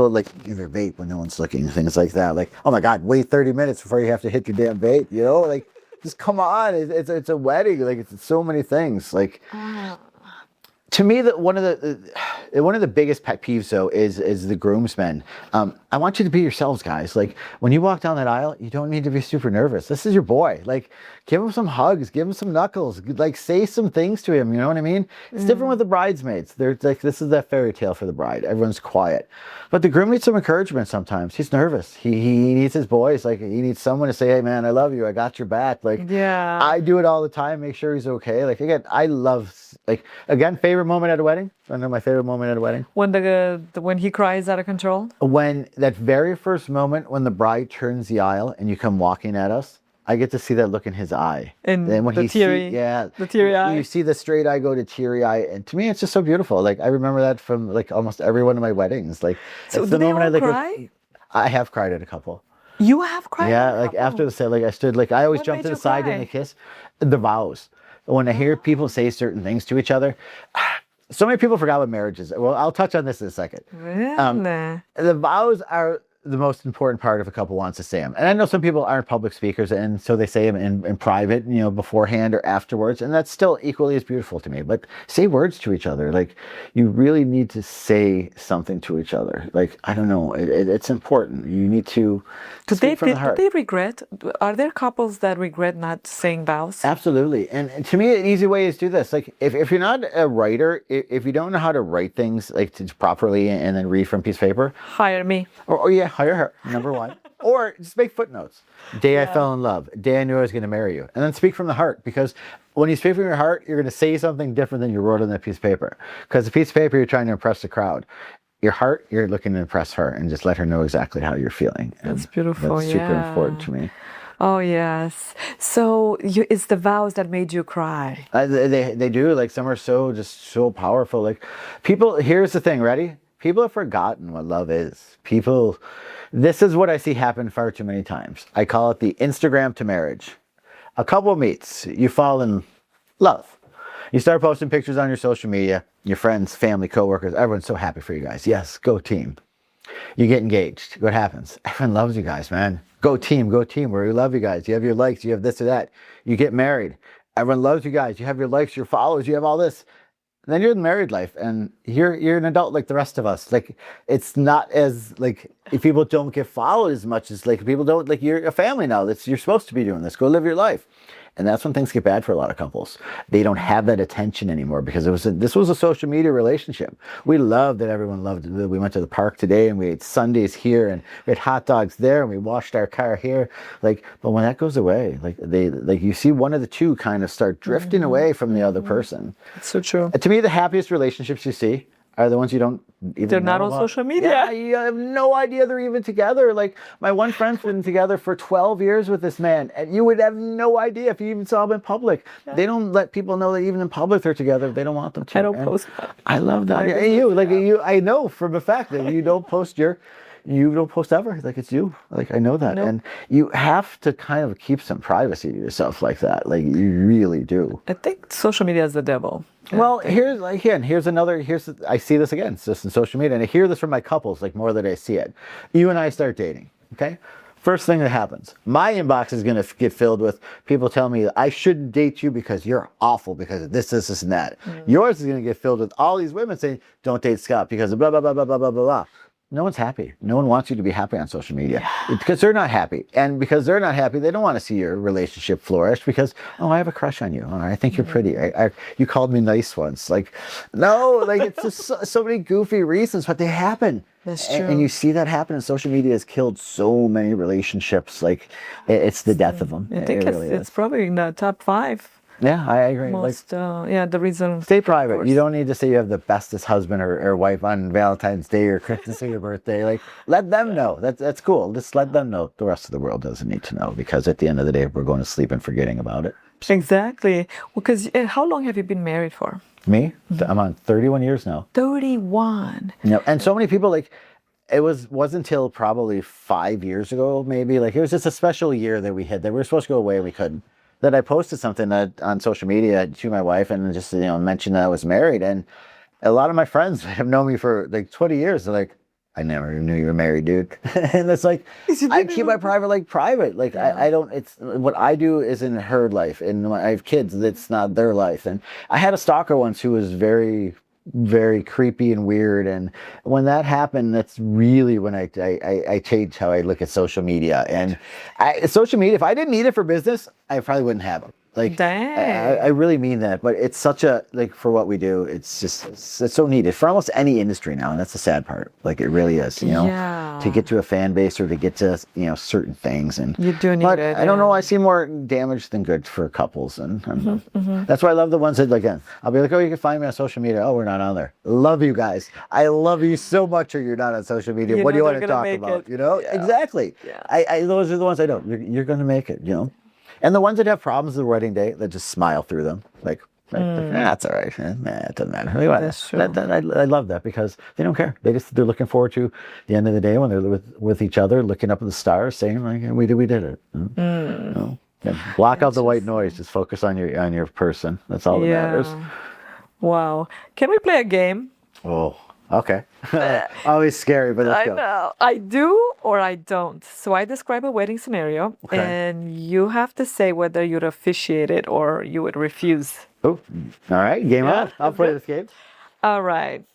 like either vape when no one's looking, things like that. Like, oh my God, wait 30 minutes before you have to hit your damn vape. You know, like just come on. It's a wedding. Like it's so many things. Like. To me, one of the biggest pet peeves though is the groomsmen. I want you to be yourselves, guys. Like when you walk down that aisle, you don't need to be super nervous. This is your boy. Like give him some hugs, give him some knuckles, like say some things to him. You know what I mean? It's different with the bridesmaids. They're like this is that fairy tale for the bride. Everyone's quiet, but the groom needs some encouragement sometimes. He's nervous. He needs his boys. Like he needs someone to say, "Hey man, I love you. I got your back." Like Yeah. I do it all the time. Make sure he's okay. Like again, I love favorite moment at a wedding. I know my favorite moment at a wedding. When he cries out of control. When that very first moment when the bride turns the aisle and you come walking at us, I get to see that look in his eye. And then when the teary eye. You see the straight eye go to teary eye, and to me, it's just so beautiful. Like I remember that from like almost every one of my weddings. Like So it's do the they moment all cry? I have cried at a couple. You have cried? Yeah, like after the set, like I stood, like I always What jump made to the you side cry? and a kiss. The vows. When I hear people say certain things to each other, so many people forgot what marriage is. Well, I'll touch on this in a second. Really? The vows are the most important part if a couple wants to say them. And I know some people aren't public speakers, and so they say them in private, you know, beforehand or afterwards. And that's still equally as beautiful to me. But say words to each other. Like, you really need to say something to each other. Like, I don't know. It's important. You need to speak from the heart. Do they regret? Are there couples that regret not saying vows? Absolutely. And to me, an easy way is do this. Like, if you're not a writer, if you don't know how to write things like properly and then read from a piece of paper, Hire me. or yeah, hire her, number one. Or just make footnotes. Day I fell in love. Day I knew I was going to marry you. And then speak from the heart. Because when you speak from your heart, you're going to say something different than you wrote on that piece of paper. Because the piece of paper, you're trying to impress the crowd. Your heart, you're looking to impress her and just let her know exactly how you're feeling. And That's beautiful, that's super yeah. important to me. Oh, yes. So it's the vows that made you cry. They do. Like, some are so powerful. Like, people, here's the thing, ready? People have forgotten what love is. This is what I see happen far too many times. I call it the Instagram to marriage. A couple meets, you fall in love. You start posting pictures on your social media, your friends, family, coworkers, everyone's so happy for you guys. Yes, go team. You get engaged. What happens? Everyone loves you guys, man. Go team, we love you guys. You have your likes, you have this or that. You get married. Everyone loves you guys. You have your likes, your followers, you have all this. And then you're in married life and you're an adult like the rest of us. Like, it's not as like, if people don't get followed as much as like people don't, like, you're a family now. You're supposed to be doing this. Go live your life. And that's when things get bad for a lot of couples. They don't have that attention anymore because this was a social media relationship. We loved that everyone loved it. We went to the park today and we ate sundaes here and we had hot dogs there and we washed our car here. Like, but when that goes away, like you see one of the two kind of start drifting away from the other person. It's so true. To me, the happiest relationships you see are the ones you don't even They're know not on about. social media. Yeah, you have no idea they're even together. Like, my one friend's been together for 12 years with this man, and you would have no idea if you even saw them in public. Yeah. They don't let people know that even in public they're together. They don't want them to. I don't post that. I love that. Yeah, I know from a fact that you don't post ever. Like, it's you. Like, I know that. Nope. And you have to kind of keep some privacy to yourself like that. Like, you really do. I think social media is the devil. Well, I see this again, it's just in social media, and I hear this from my couples, like, more than I see it. You and I start dating, okay? First thing that happens, my inbox is going to get filled with people telling me I shouldn't date you because you're awful because of this, and that. Yours is going to get filled with all these women saying, don't date Scott because of blah, blah, blah, blah, blah, blah, blah, blah. no one's happy. No one wants you to be happy on social media because they're not happy. And because they're not happy, they don't want to see your relationship flourish because, oh, I have a crush on you. Oh, I think you're pretty. You called me nice once. Like, no, like it's just so many goofy reasons, but they happen. That's true. And you see that happen. And social media has killed so many relationships. Like, it's the death of them. I think it's probably in the top 5. Yeah, I agree. Most, the reason. Stay private. You don't need to say you have the bestest husband or wife on Valentine's Day or Christmas or your birthday. Like, let them know. That's cool. Just let them know. The rest of the world doesn't need to know because at the end of the day, we're going to sleep and forgetting about it. Exactly. Because how long have you been married for? Me? I'm on 31 years now. 31. And so many people like. It wasn't until probably 5 years ago, maybe. Like, it was just a special year that we hit that we were supposed to go away and we couldn't. That I posted something on social media to my wife and just mentioned that I was married, and a lot of my friends that have known me for like 20 years, they're like, I never knew you were married, dude. And it's like, I keep my private private. Like, I don't. It's what I do is in her life, and I have kids. It's not their life. And I had a stalker once who was very, very creepy and weird, and when that happened, that's really when I changed how I look at social media. And social media, if I didn't need it for business, I probably wouldn't have them. Like, I really mean that, but it's such a, like, for what we do, it's just, it's so needed for almost any industry now, and that's the sad part. Like, it really is, to get to a fan base or to get to, certain things. And you do need it. I don't know, I see more damage than good for couples, and that's why I love the ones that, again, I'll be like, oh, you can find me on social media. Oh, we're not on there. Love you guys. I love you so much, or you're not on social media. What do you want to talk about? Exactly. I those are the ones I don't. You're going to make it, And the ones that have problems the wedding day, that just smile through them. Like that's all right. It doesn't matter. That's true. I love that because they don't care. They're looking forward to the end of the day when they're with each other, looking up at the stars, saying like, we did it. Block out the white noise. Just focus on your person. That's all that matters. Wow. Can we play a game? Oh. Okay. Always scary, but let's go. I know. I do or I don't. So I describe a wedding scenario, and you have to say whether you'd officiate it or you would refuse. Oh, all right. Game on. I'll play this game. All right.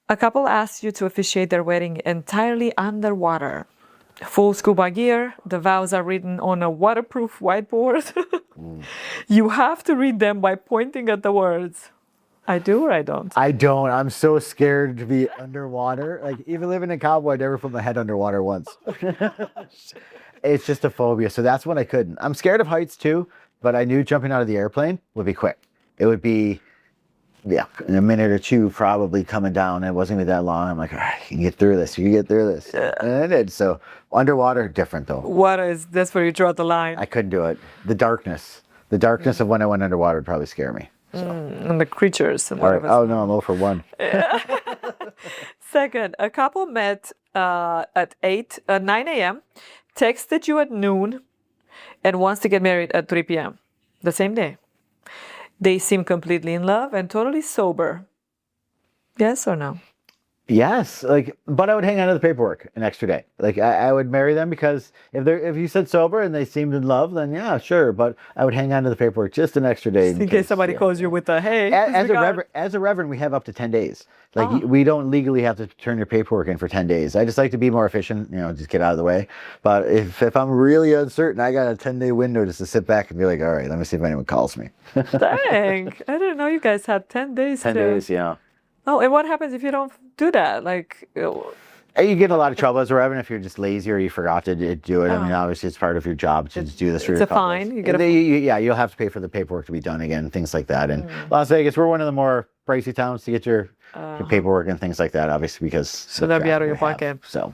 A couple asks you to officiate their wedding entirely underwater. Full scuba gear. The vows are written on a waterproof whiteboard. You have to read them by pointing at the words. I do or I don't? I don't. I'm so scared to be underwater. Like, even living in Cowboy, I never put my head underwater once. It's just a phobia. So that's when I couldn't. I'm scared of heights too, but I knew jumping out of the airplane would be quick. It would be, in a minute or two probably coming down. It wasn't even that long. I'm like, all right, you can get through this. You can get through this. Yeah. And I did. So underwater, different though. That's where you draw the line. I couldn't do it. The darkness of when I went underwater would probably scare me. So. And the creatures. And right. Oh, no, I'm 0 for 1. Second, a couple met at 9 a.m., texted you at noon, and wants to get married at 3 p.m. the same day. They seem completely in love and totally sober. Yes or no? Yes, but I would hang on to the paperwork an extra day. Like, I would marry them because if you said sober and they seemed in love, then yeah, sure. But I would hang on to the paperwork just an extra day in case somebody calls you with a hey. As a reverend, we have up to 10 days. Like, we don't legally have to turn your paperwork in for 10 days. I just like to be more efficient, just get out of the way. But if I'm really uncertain, I got a 10-day window just to sit back and be like, all right, let me see if anyone calls me. Dang, I didn't know you guys had 10 days. 10 days, yeah. Oh, and what happens if you don't do that? Like, you get in a lot of trouble as a reverend if you're just lazy or you forgot to do it. I mean, obviously, it's part of your job to just do this for your couples. It's a fine. You get you'll have to pay for the paperwork to be done again, things like that. And Las Vegas, we're one of the more pricey towns to get your paperwork and things like that, obviously, because so that'll be out of your pocket. So.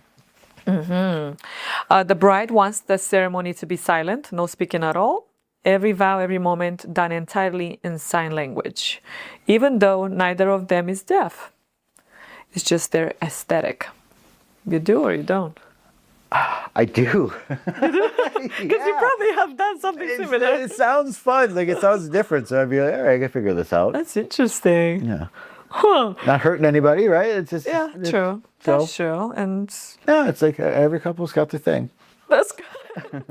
The bride wants the ceremony to be silent, no speaking at all. Every vow, every moment done entirely in sign language, even though neither of them is deaf. It's just their aesthetic. You do or you don't? I do. Because you probably have done something similar. It sounds fun. Like, it sounds different. So I'd be like, all right, I can figure this out. That's interesting. Yeah. Huh. Not hurting anybody, right? It's just true. That's true. And yeah, it's like every couple's got their thing. That's good.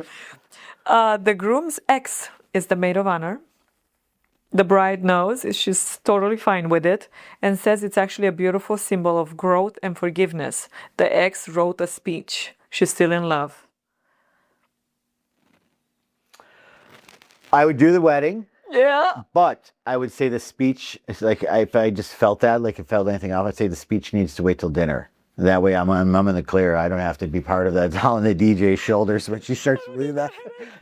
The groom's ex is the maid of honor. The bride knows, she's totally fine with it, and says it's actually a beautiful symbol of growth and forgiveness. The ex wrote a speech. She's still in love. I would do the wedding, Yeah. but I would say the speech is like if I just felt that, like it felt anything off, I'd say the speech needs to wait till dinner. That way I'm in the clear. I don't have to be part of that. It's all on the DJ's shoulders when she starts reading that.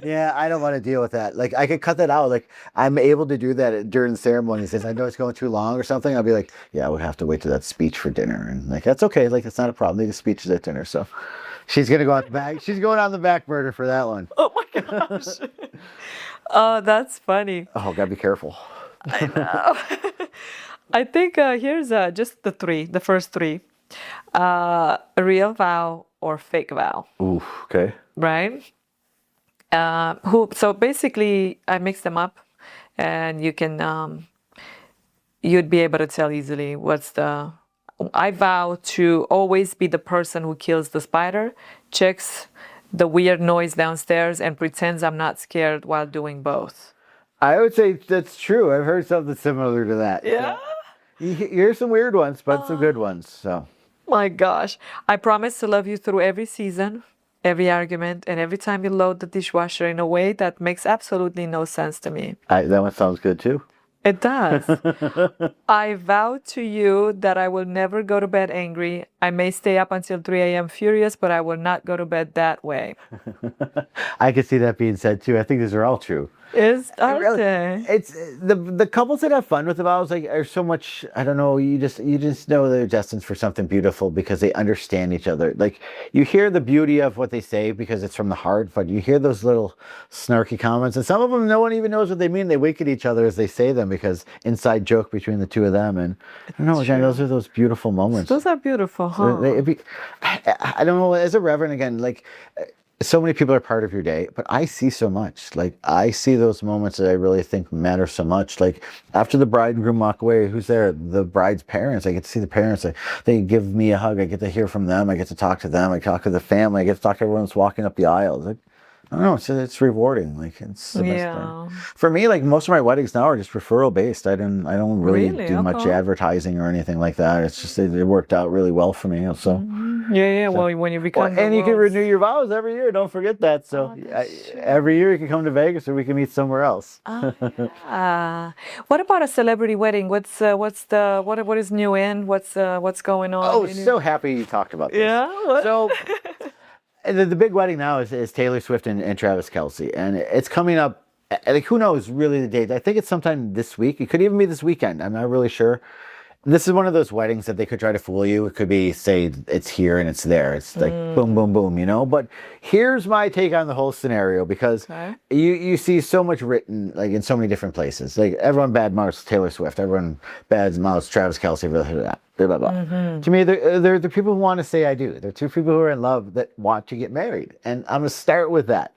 Yeah, I don't want to deal with that. Like I could cut that out. Like I'm able to do that during the ceremony. Since I know it's going too long or something, I'll be like, yeah, I would have to wait to that speech for dinner. And like that's okay. Like it's not a problem. The speech is at dinner. So she's gonna go on the back. She's going on the back burner for that one. Oh my gosh. Oh, that's funny. Oh, gotta be careful. I know. I think here's just the first three. A real vow or fake vow, Ooh, okay. right? So basically, I mix them up, and you can you'd be able to tell easily what's the. I vow to always be the person who kills the spider, checks the weird noise downstairs, and pretends I'm not scared while doing both. I would say that's true. I've heard something similar to that. Yeah. You hear some weird ones, but some good ones. So My gosh. I promise to love you through every season, every argument, and every time you load the dishwasher in a way that makes absolutely no sense to me. that one sounds good too. It does. I vow to you that I will never go to bed angry. I may stay up until 3 a.m. furious, but I will not go to bed that way. I could see that being said too. I think these are all true. Are Really, they? it's the couples that have fun with the vows like are so much. I don't know. You just know they're destined for something beautiful because they understand each other. Like you hear the beauty of what they say because it's from the heart, but you hear those little snarky comments, and some of them no one even knows what they mean. They wink at each other as they say them because inside joke between the two of them. And I don't know. Again, those are those beautiful moments. Those are beautiful, huh? I don't know. As a reverend, again, like. So many people are part of your day, but I see so much. Like I see those moments that I really think matter so much. Like after the bride and groom walk away, who's there? The bride's parents. I get to see the parents. They give me a hug. I get to hear from them. I get to talk to them. I talk to the family. I get to talk to everyone that's walking up the aisles. Like, I don't know. It's rewarding. Like it's the best thing. For me, like most of my weddings now are just referral based. I don't really do much advertising or anything like that. It's just it worked out really well for me. So. Yeah. Well, when you become and you can renew your vows every year. Don't forget that. So every year you can come to Vegas or we can meet somewhere else. What about a celebrity wedding? What is new in? What's going on? Oh, so happy you talked about this. Yeah. What? So the big wedding now is Taylor Swift and Travis Kelsey, and it's coming up. Like who knows really the date? I think it's sometime this week. It could even be this weekend. I'm not really sure. This is one of those weddings that they could try to fool you. It could be, say, it's here and it's there. It's like boom, boom, boom, you know? But here's my take on the whole scenario because you see so much written like in so many different places. Like everyone badmouths Taylor Swift. Everyone badmouths Travis Kelsey. Blah, blah, blah, blah. To me, they're the people who want to say I do. They're two people who are in love that want to get married. And I'm going to start with that.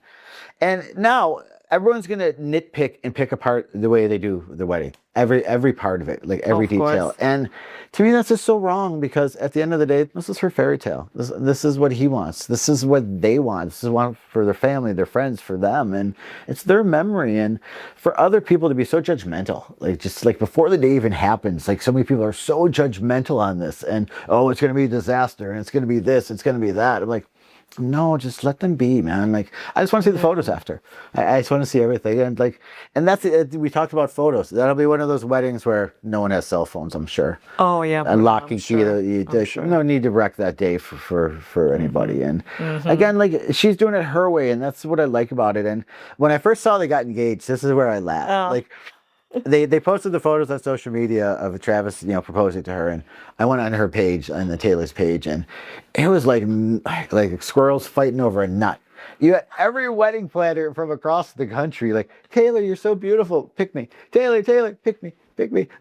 And now everyone's going to nitpick and pick apart the way they do the wedding. Every part of it, like every detail. And to me, that's just so wrong because at the end of the day, this is her fairy tale. This is what he wants. This is what they want. This is one for their family, their friends, for them. And it's their memory. And for other people to be so judgmental, like just like before the day even happens, like so many people are so judgmental on this. And, oh, it's going to be a disaster. And it's going to be this. It's going to be that. I'm like, no, just let them be, man. Like, I just want to see the photos after. I just want to see everything. And that's it. We talked about photos. That'll be one of those weddings where no one has cell phones, I'm sure. Oh, yeah. And lock and key. No need to wreck that day for anybody. And again, like, she's doing it her way. And that's what I like about it. And when I first saw they got engaged, this is where I laughed. Like, they posted the photos on social media of Travis, proposing to her, and I went on her page, on the Taylor's page, and it was like squirrels fighting over a nut. You had every wedding planner from across the country, like, Taylor, you're so beautiful, pick me. Taylor, pick me.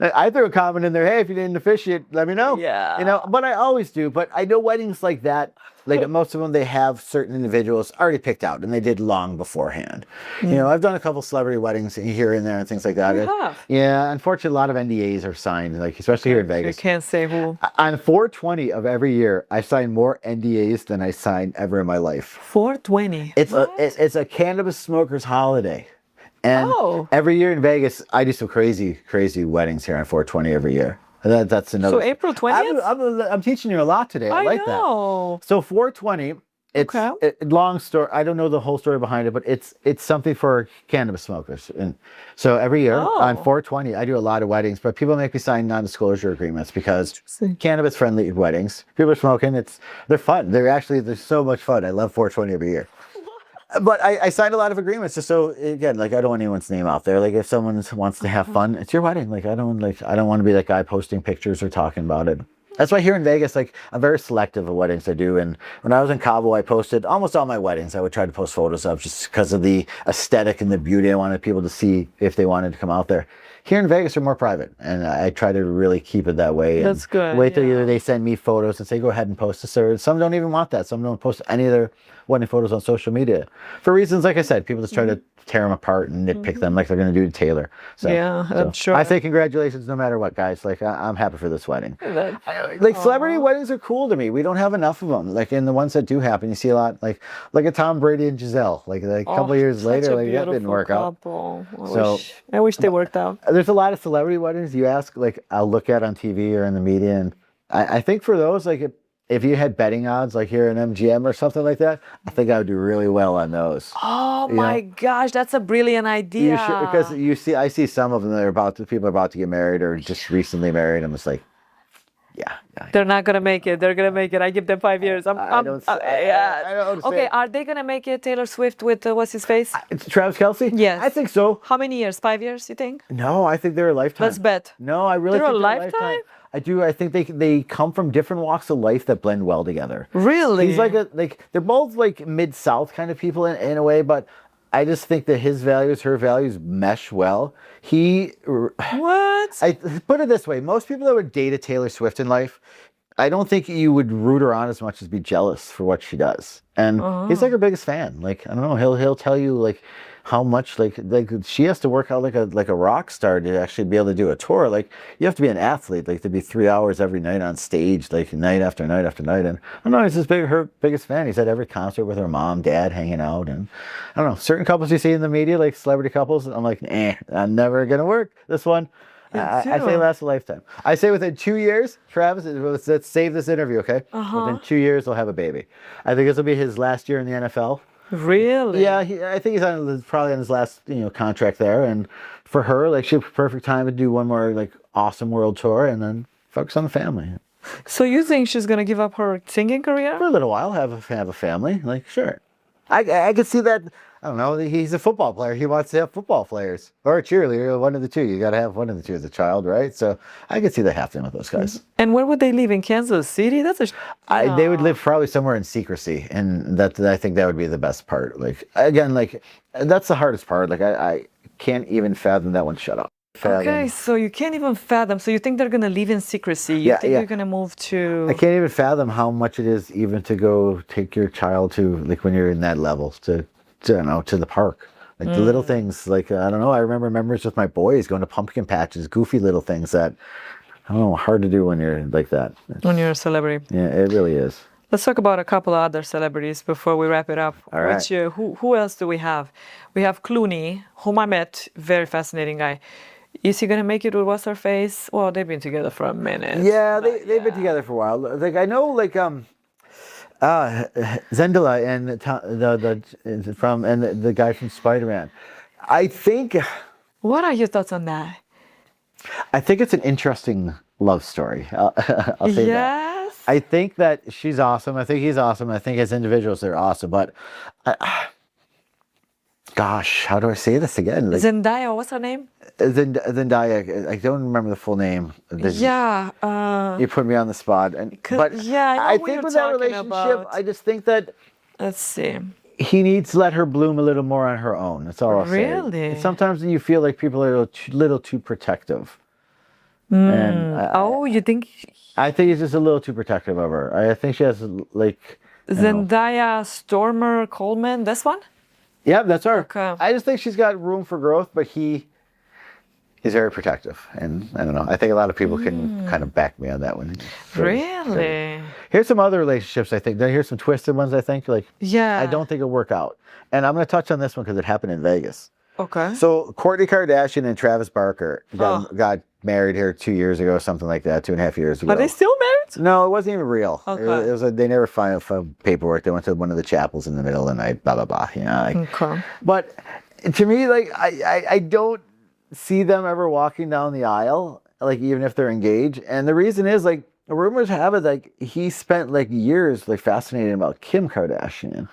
I threw a comment in there, hey, if you didn't officiate, let me know. Yeah. But I always do. But I know weddings like that, like most of them, they have certain individuals already picked out, and they did long beforehand. I've done a couple celebrity weddings here and there and things like that. You have? Yeah, unfortunately, a lot of NDAs are signed, like especially here in Vegas. You can't say who. On 420 of every year, I sign more NDAs than I signed ever in my life. 420. It's a cannabis smokers holiday. And Oh. every year in Vegas, I do some crazy, crazy weddings here on 420 every year. That's another. So April 20th? I'm teaching you a lot today. I like know. that. So 420, it's Okay. long story. I don't know the whole story behind it, but it's something for cannabis smokers. And so every year on Oh. 420, I do a lot of weddings, but people make me sign non-disclosure agreements because Interesting. cannabis-friendly weddings. People are smoking. They're fun. They're so much fun. I love 420 every year. But I signed a lot of agreements just so, again, like I don't want anyone's name out there. Like if someone wants to have fun, it's your wedding. Like I don't want to be that guy posting pictures or talking about it. That's why here in Vegas, like I'm very selective of weddings I do. And when I was in Cabo, I posted almost all my weddings. I would try to post photos of just because of the aesthetic and the beauty. I wanted people to see if they wanted to come out there. Here in Vegas, they're more private, and I try to really keep it that way. That's good, Wait till yeah. either they send me photos and say, go ahead and post this, or some don't even want that. Some don't post any of their wedding photos on social media for reasons, like I said, people just try to tear them apart and nitpick them like they're going to do to Taylor. So, Yeah, I'm sure. I say congratulations no matter what, guys. Like I'm happy for this wedding. That- Like celebrity weddings are cool to me. We don't have enough of them. Like in the ones that do happen, you see a lot. Like a Tom Brady and Giselle. Like a couple years such later, a like that didn't beautiful work out. couple. So- I wish they worked out. There's a lot of celebrity weddings you ask, like I'll look at on TV or in the media, and I think for those, like if you had betting odds, like here in MGM or something like that, I think I would do really well on those. Oh my gosh, that's a brilliant idea. Because I see some of them that people are about to get married or just recently married. I'm just like, yeah. They're not gonna make it. They're gonna make it. I give them 5 years. I don't Okay, say- are they gonna make it? Taylor Swift with what's his face? It's Travis Kelsey? Yes. I think so. How many years? 5 years? You think? No, I think they're a lifetime. Let's bet. No, I really They're think a they're lifetime? I do. I think they come from different walks of life that blend well together. Really? He's like they're both like mid-south kind of people in a way, but I just think that his values, her values mesh well. What? I put it this way: most people that would date a Taylor Swift in life, I don't think you would root her on as much as be jealous for what she does. And he's like her biggest fan. Like I don't know, he'll tell you like how much like she has to work out like a rock star to actually be able to do a tour. Like you have to be an athlete, like to be 3 hours every night on stage, like night after night after night. And I don't know, he's her biggest fan. He's at every concert with her mom, dad, hanging out. And I don't know, certain couples you see in the media, like celebrity couples, I'm like, I'm never gonna work. This one. I say lasts a lifetime. I say within 2 years, Travis, let's save this interview, okay? Within 2 years, they'll have a baby. I think this will be his last year in the NFL. Really? Yeah, I think he's probably on his last contract there. And for her, like she'll be perfect time to do one more like awesome world tour and then focus on the family. So you think she's gonna give up her singing career? For a little while, have a family. Like sure, I could see that. I don't know. He's a football player. He wants to have football players or a cheerleader. One of the two. You got to have one of the two as a child, right? So I could see that happening with those guys. And where would they live? In Kansas City? That's They would live probably somewhere in secrecy, and I think that would be the best part. Like again, like that's the hardest part. Like I can't even fathom that one. Shut up. Okay, so you can't even fathom. So you think they're gonna live in secrecy? You think they're gonna move to? I can't even fathom how much it is even to go take your child to like when you're in that level to the park. Like the little things, like, I don't know, I remember memories with my boys going to pumpkin patches, goofy little things that, I don't know, hard to do when you're like that. When you're a celebrity. Yeah, it really is. Let's talk about a couple of other celebrities before we wrap it up. All right. Who else do we have? We have Clooney, whom I met, very fascinating guy. Is he gonna make it with what's her face? Well, they've been together for a minute. Yeah, they've been together for a while. Like I know, like Zendaya and the guy from Spider-Man. I think What are your thoughts on that? it's an interesting love story. I'll say that. Yes. I think that she's awesome. I think he's awesome. I think as individuals they're awesome. But gosh, how do I say this again? Like, Zendaya, what's her name? Zendaya. I don't remember the full name. You put me on the spot. But yeah, I know I what think you're with that talking relationship, about. I just think that Let's see. he needs to let her bloom a little more on her own. That's all I'll say. Really? Sometimes you feel like people are a little too protective. And You think I think he's just a little too protective of her. I think she has like Zendaya, Stormer, Coleman, this one? Yeah, that's her. Okay. I just think she's got room for growth, but he is very protective. And I don't know. I think a lot of people can kind of back me on that one. Really? Here's some other relationships, I think. Here's some twisted ones, I think. Like, Yeah. I don't think it'll work out. And I'm going to touch on this one because it happened in Vegas. Okay. So Kourtney Kardashian and Travis Barker Oh. got married here 2 years ago, something like that, 2.5 years ago. Are they still married? No, it wasn't even real. Okay. It was they never filed paperwork. They went to one of the chapels in the middle of the night, blah, blah, blah. You know, like, Okay. but to me, like, I don't see them ever walking down the aisle, like, even if they're engaged. And the reason is, like, rumors have it, like, he spent, like, years, like, fascinated about Kim Kardashian.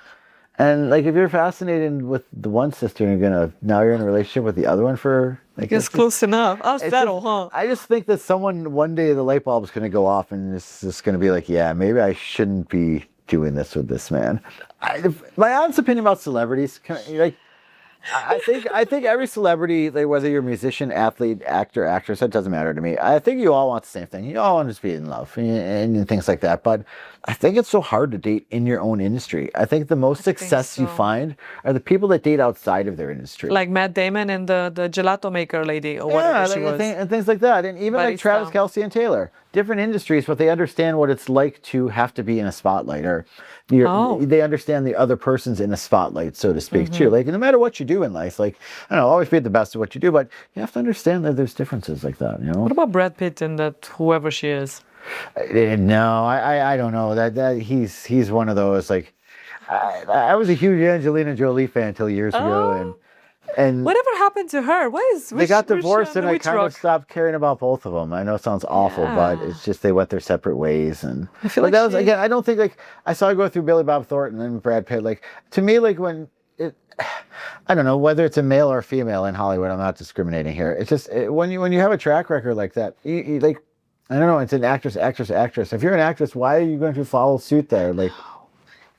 And, like, if you're fascinated with the one sister and now you're in a relationship with the other one for, like, It's close enough. I'll it's settle, just- huh? I just think that one day the light bulb's going to go off and it's just going to be like, yeah, maybe I shouldn't be doing this with this man. My honest opinion about celebrities, I think every celebrity, like whether you're a musician, athlete, actor, actress, it doesn't matter to me. I think you all want the same thing. You all want to just be in love and things like that. But I think it's so hard to date in your own industry. I think the most success you so. find are the people that date outside of their industry. Like Matt Damon and the gelato maker lady or Yeah, whatever she was. and things like that. And even like Barista. Travis Kelsey and Taylor. Different industries, but they understand what it's like to have to be in a spotlight, or they understand the other person's in a spotlight, so to speak, too. Like, no matter what you do in life, like, I don't know, always be at the best of what you do, but you have to understand that there's differences like that, you know? What about Brad Pitt and that whoever she is? No, I don't know. That he's one of those, like, I was a huge Angelina Jolie fan until years ago, and Whatever happened to her? they got divorced, and I kind of stopped caring about both of them. I know it sounds awful, but it's just they went their separate ways. And I feel like like that was again. I don't think like I saw her go through Billy Bob Thornton and Brad Pitt. Like to me, like when it, I don't know whether it's a male or a female in Hollywood. I'm not discriminating here. It's just when you have a track record like that, you like I don't know. It's an actress. If you're an actress, why are you going to follow suit there? Like.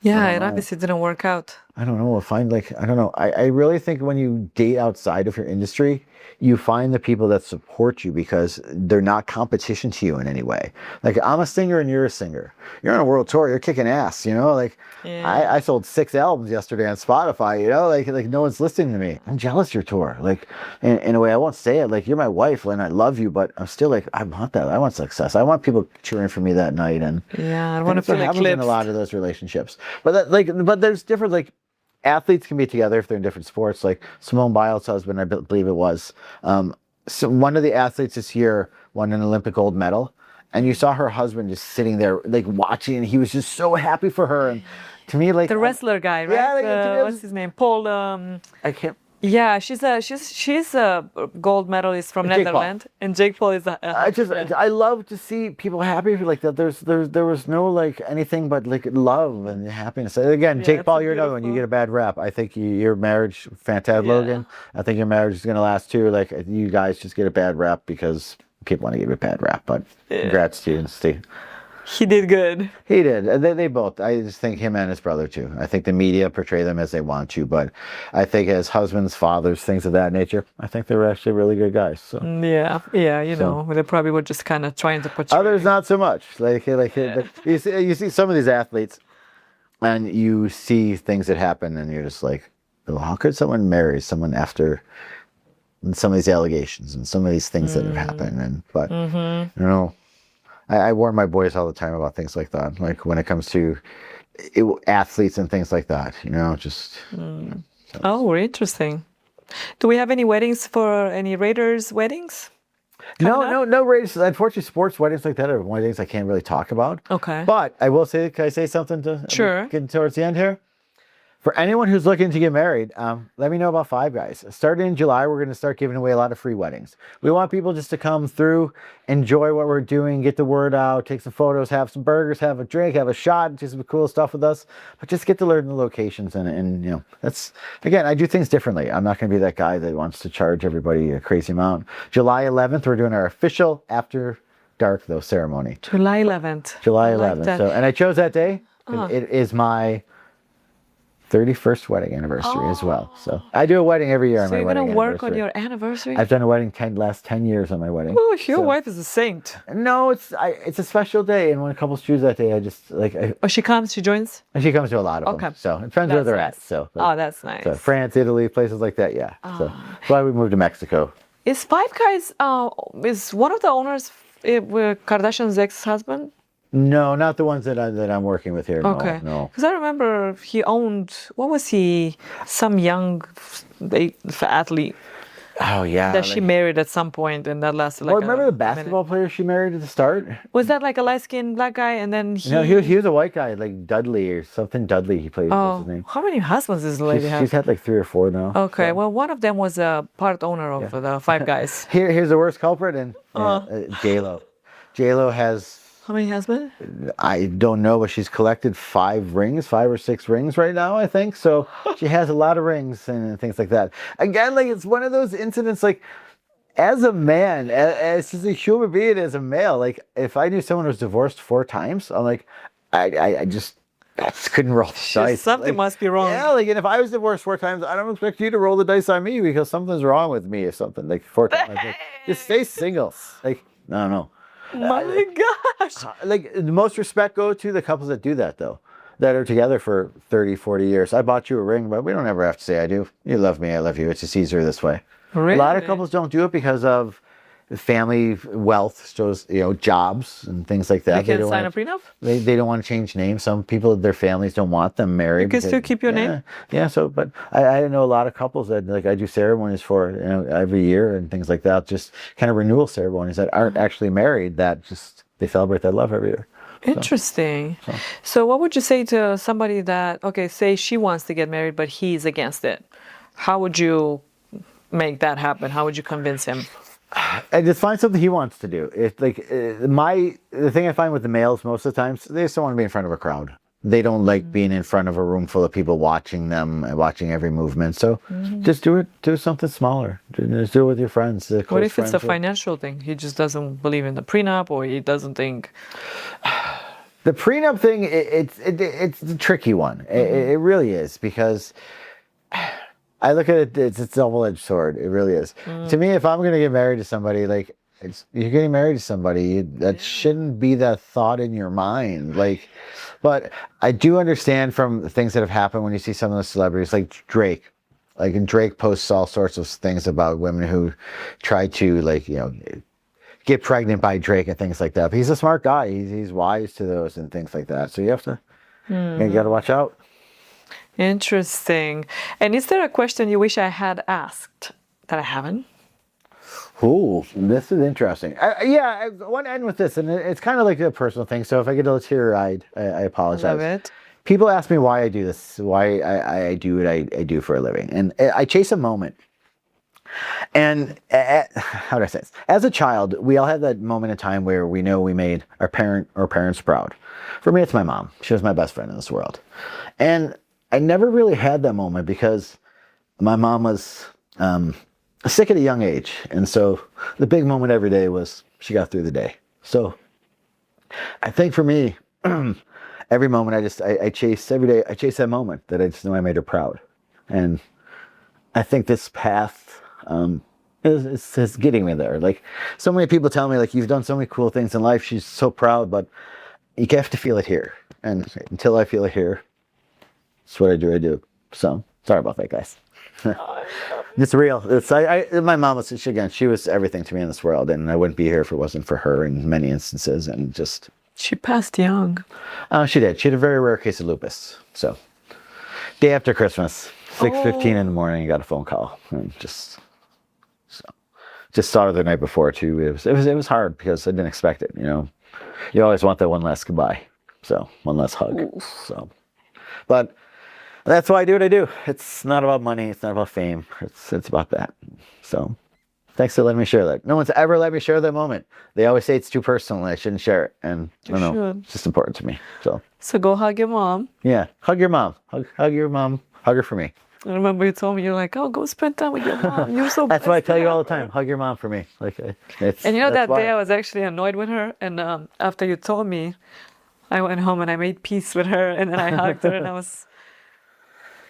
Yeah, it obviously didn't work out. I don't know. I don't know. I really think when you date outside of your industry, you find the people that support you because they're not competition to you in any way. Like I'm a singer and you're a singer. You're on a world tour. You're kicking ass. You know, like I sold 6 albums yesterday on Spotify. You know, like no one's listening to me. I'm jealous of your tour. Like in a way, I won't say it. Like you're my wife and I love you, but I'm still like I want that. I want success. I want people cheering for me that night. And yeah, I want to feel happens in eclipsed. a lot of those relationships. But but there's different like. Athletes can be together if they're in different sports. Like Simone Biles' husband, I believe it was. So one of the athletes this year won an Olympic gold medal, and you saw her husband just sitting there, like watching, and he was just so happy for her. And to me, like The wrestler guy, right? Yeah, like, to me, what's his name? Paul. I can't. Yeah, she's a gold medalist from Jake Paul. Netherlands, and Jake Paul is I love to see people happy for like that. There was no like anything but like love and happiness. Again, Jake it's Paul, you're another one. You get a bad rap. I think your marriage, fantastic, Logan. I think your marriage is gonna last too. Like you guys just get a bad rap because people want to give you a bad rap. But congrats to you and Steve. He did good. He did. They both. I just think him and his brother too. I think the media portray them as they want to, but I think as husbands, fathers, things of that nature, I think they're actually really good guys. So Yeah, you know, they probably were just kind of trying to portray. others not so much. You see some of these athletes, and you see things that happen, and you're just like, oh, how could someone marry someone after some of these allegations and some of these things that have happened? But you know. I warn my boys all the time about things like that. Like when it comes to athletes and things like that, you know, just. Oh, interesting. Do we have any weddings for any Raiders weddings? No Raiders. Unfortunately, sports weddings like that are one of the things I can't really talk about. Okay. But I will say, can I say something to Sure. Getting towards the end here? For anyone who's looking to get married, let me know about Five Guys. Starting in July, we're going to start giving away a lot of free weddings. We want people just to come through, enjoy what we're doing, get the word out, take some photos, have some burgers, have a drink, have a shot, do some cool stuff with us. But just get to learn the locations and you know, that's, again, I do things differently. I'm not going to be that guy that wants to charge everybody a crazy amount. July 11th, we're doing our official After Dark, though, ceremony. July 11th. July I like 11th. that. So, and I chose that day. It is my 31st wedding anniversary as well. So I do a wedding every year on So my you're wedding going to work on anniversary. your anniversary? I've done a wedding last 10 years on my wedding. Oh, your wife is a saint. No, it's a special day, and when couples choose that day, I just like. Oh, she comes, she joins? And she comes to a lot of them. So it depends where they're nice. at. So. Oh, that's nice. So France, Italy, places like that. Yeah. So that's why we moved to Mexico. Is Five Guys, is one of the owners Kardashian's ex-husband? No, not the ones that I'm working with here. Okay. No. Because I remember he owned, what was he? Some young athlete Oh yeah. that she married at some point, and that lasted like Well, remember the a minute. basketball player she married at the start? Was that like a light-skinned black guy, and then he? No, he was a white guy, like Dudley or something. Dudley, he played. What's his Oh, name? how many husbands does the lady have? She's had like 3 or 4 now. Okay, so. well, one of them was a part owner of the Five Guys. Here's the worst culprit, and J-Lo. J-Lo has, How many husbands? I don't know, but she's collected 5 or 6 rings right now, I think. So she has a lot of rings and things like that. Again, like it's one of those incidents, like as a man, as just a human being, as a male, like if I knew someone was divorced 4 times, I'm like, I just couldn't roll the dice. Something Like, must be wrong. Yeah, like, and if I was divorced 4 times, I don't expect you to roll the dice on me because something's wrong with me or something. Like 4 times, like, just stay single. Like, no. My gosh. Like the most respect go to the couples that do that though, that are together for 30, 40 years. I bought you a ring, but we don't ever have to say I do. You love me, I love you. It's just easier this way. Really? A lot of couples don't do it because of family wealth, shows jobs and things like that. They can't don't sign wanna- a prenup? They don't want to change names. Some people, their families don't want them married. You can still keep your name? Yeah. So, but I know a lot of couples that like I do ceremonies for every year and things like that. Just kind of renewal ceremonies that aren't actually married. That just they celebrate that love every year. Interesting. So what would you say to somebody that, okay, say she wants to get married, but he's against it? How would you make that happen? How would you convince him? I just find something he wants to do. It's like the thing I find with the males most of the times, they just don't want to be in front of a crowd. They don't like being in front of a room full of people watching them and watching every movement. So just do something smaller. Just do it with your friends. What if it's a financial thing? He just doesn't believe in the prenup, or he doesn't think. The prenup thing, it's a tricky one. It really is, because I look at it, it's a double-edged sword. It really is. To me, if I'm going to get married to somebody, like, you're getting married to somebody, that shouldn't be that thought in your mind. Like, but I do understand from the things that have happened when you see some of the celebrities, like Drake. Like, and Drake posts all sorts of things about women who try to, like, get pregnant by Drake and things like that. But he's a smart guy. He's wise to those and things like that. So you have to, you got to watch out. Interesting. And is there a question you wish I had asked that I haven't? Ooh, this is interesting. I want to end with this, and it's kind of like a personal thing. So if I get a little teary-eyed, I apologize. Love it. People ask me why I do this, why I do what I do for a living, and I chase a moment. And how do I say this? As a child, we all had that moment in time where we know we made our parents proud. For me, it's my mom. She was my best friend in this world, and I never really had that moment because my mom was sick at a young age. And so the big moment every day was she got through the day. So I think for me, every moment I chase every day, I chase that moment that I just know I made her proud. And I think this path is getting me there. Like, so many people tell me, like, you've done so many cool things in life. She's so proud, but you have to feel it here. And until I feel it here, that's what I do. So sorry about that, guys. It's real. My mom was, she was everything to me in this world, and I wouldn't be here if it wasn't for her in many instances. And just She passed young. She did. She had a very rare case of lupus. So day after Christmas, 6:15 in the morning, I got a phone call, and just saw her the night before too. It was hard because I didn't expect it. You always want that one last goodbye, so one last hug. So, but that's why I do what I do. It's not about money. It's not about fame. It's about that. So thanks for letting me share that. No one's ever let me share that moment. They always say it's too personal and I shouldn't share it. And I don't know, it's just important to me. So go hug your mom. Yeah, hug your mom. Hug your mom. Hug her for me. I remember you told me, you're like, oh, go spend time with your mom. You're so That's what I tell you all the time. Hug your mom for me. Like, and that day I was actually annoyed with her. And after you told me, I went home and I made peace with her. And then I hugged her and I was...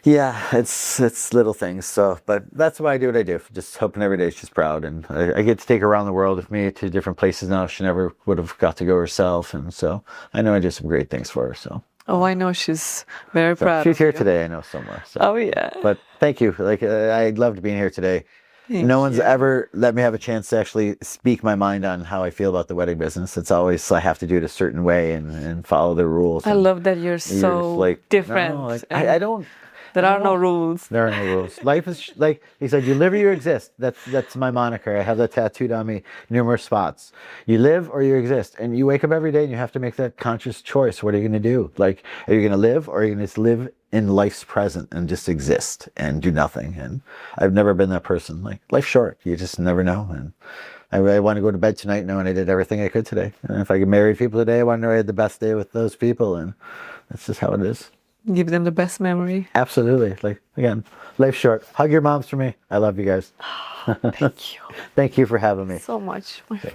Yeah, it's little things. So, but that's why I do what I do. Just hoping every day she's proud, and I get to take her around the world with me to different places now. She never would have got to go herself, and so I know I do some great things for her. So. Oh, I know she's very proud. She's here today, I know, somewhere. So. Oh yeah. But thank you. Like I loved being here today. No one's ever let me have a chance to actually speak my mind on how I feel about the wedding business. It's always I have to do it a certain way and follow the rules. I and love that you're so different. No, like, and I don't. There are no rules. There are no rules. Life is like he said. You live or you exist. That's my moniker. I have that tattooed on me numerous spots. You live or you exist, and you wake up every day and you have to make that conscious choice. What are you going to do? Like, are you going to live or are you going to just live in life's present and just exist and do nothing? And I've never been that person. Like, life's short. You just never know. And I want to go to bed tonight knowing I did everything I could today. And if I could marry people today, I want to know I had the best day with those people. And that's just how it is. Give them the best memory. Absolutely. Like, again, life's short. Hug your moms for me. I love you guys. Thank you Thank you for having me. so much.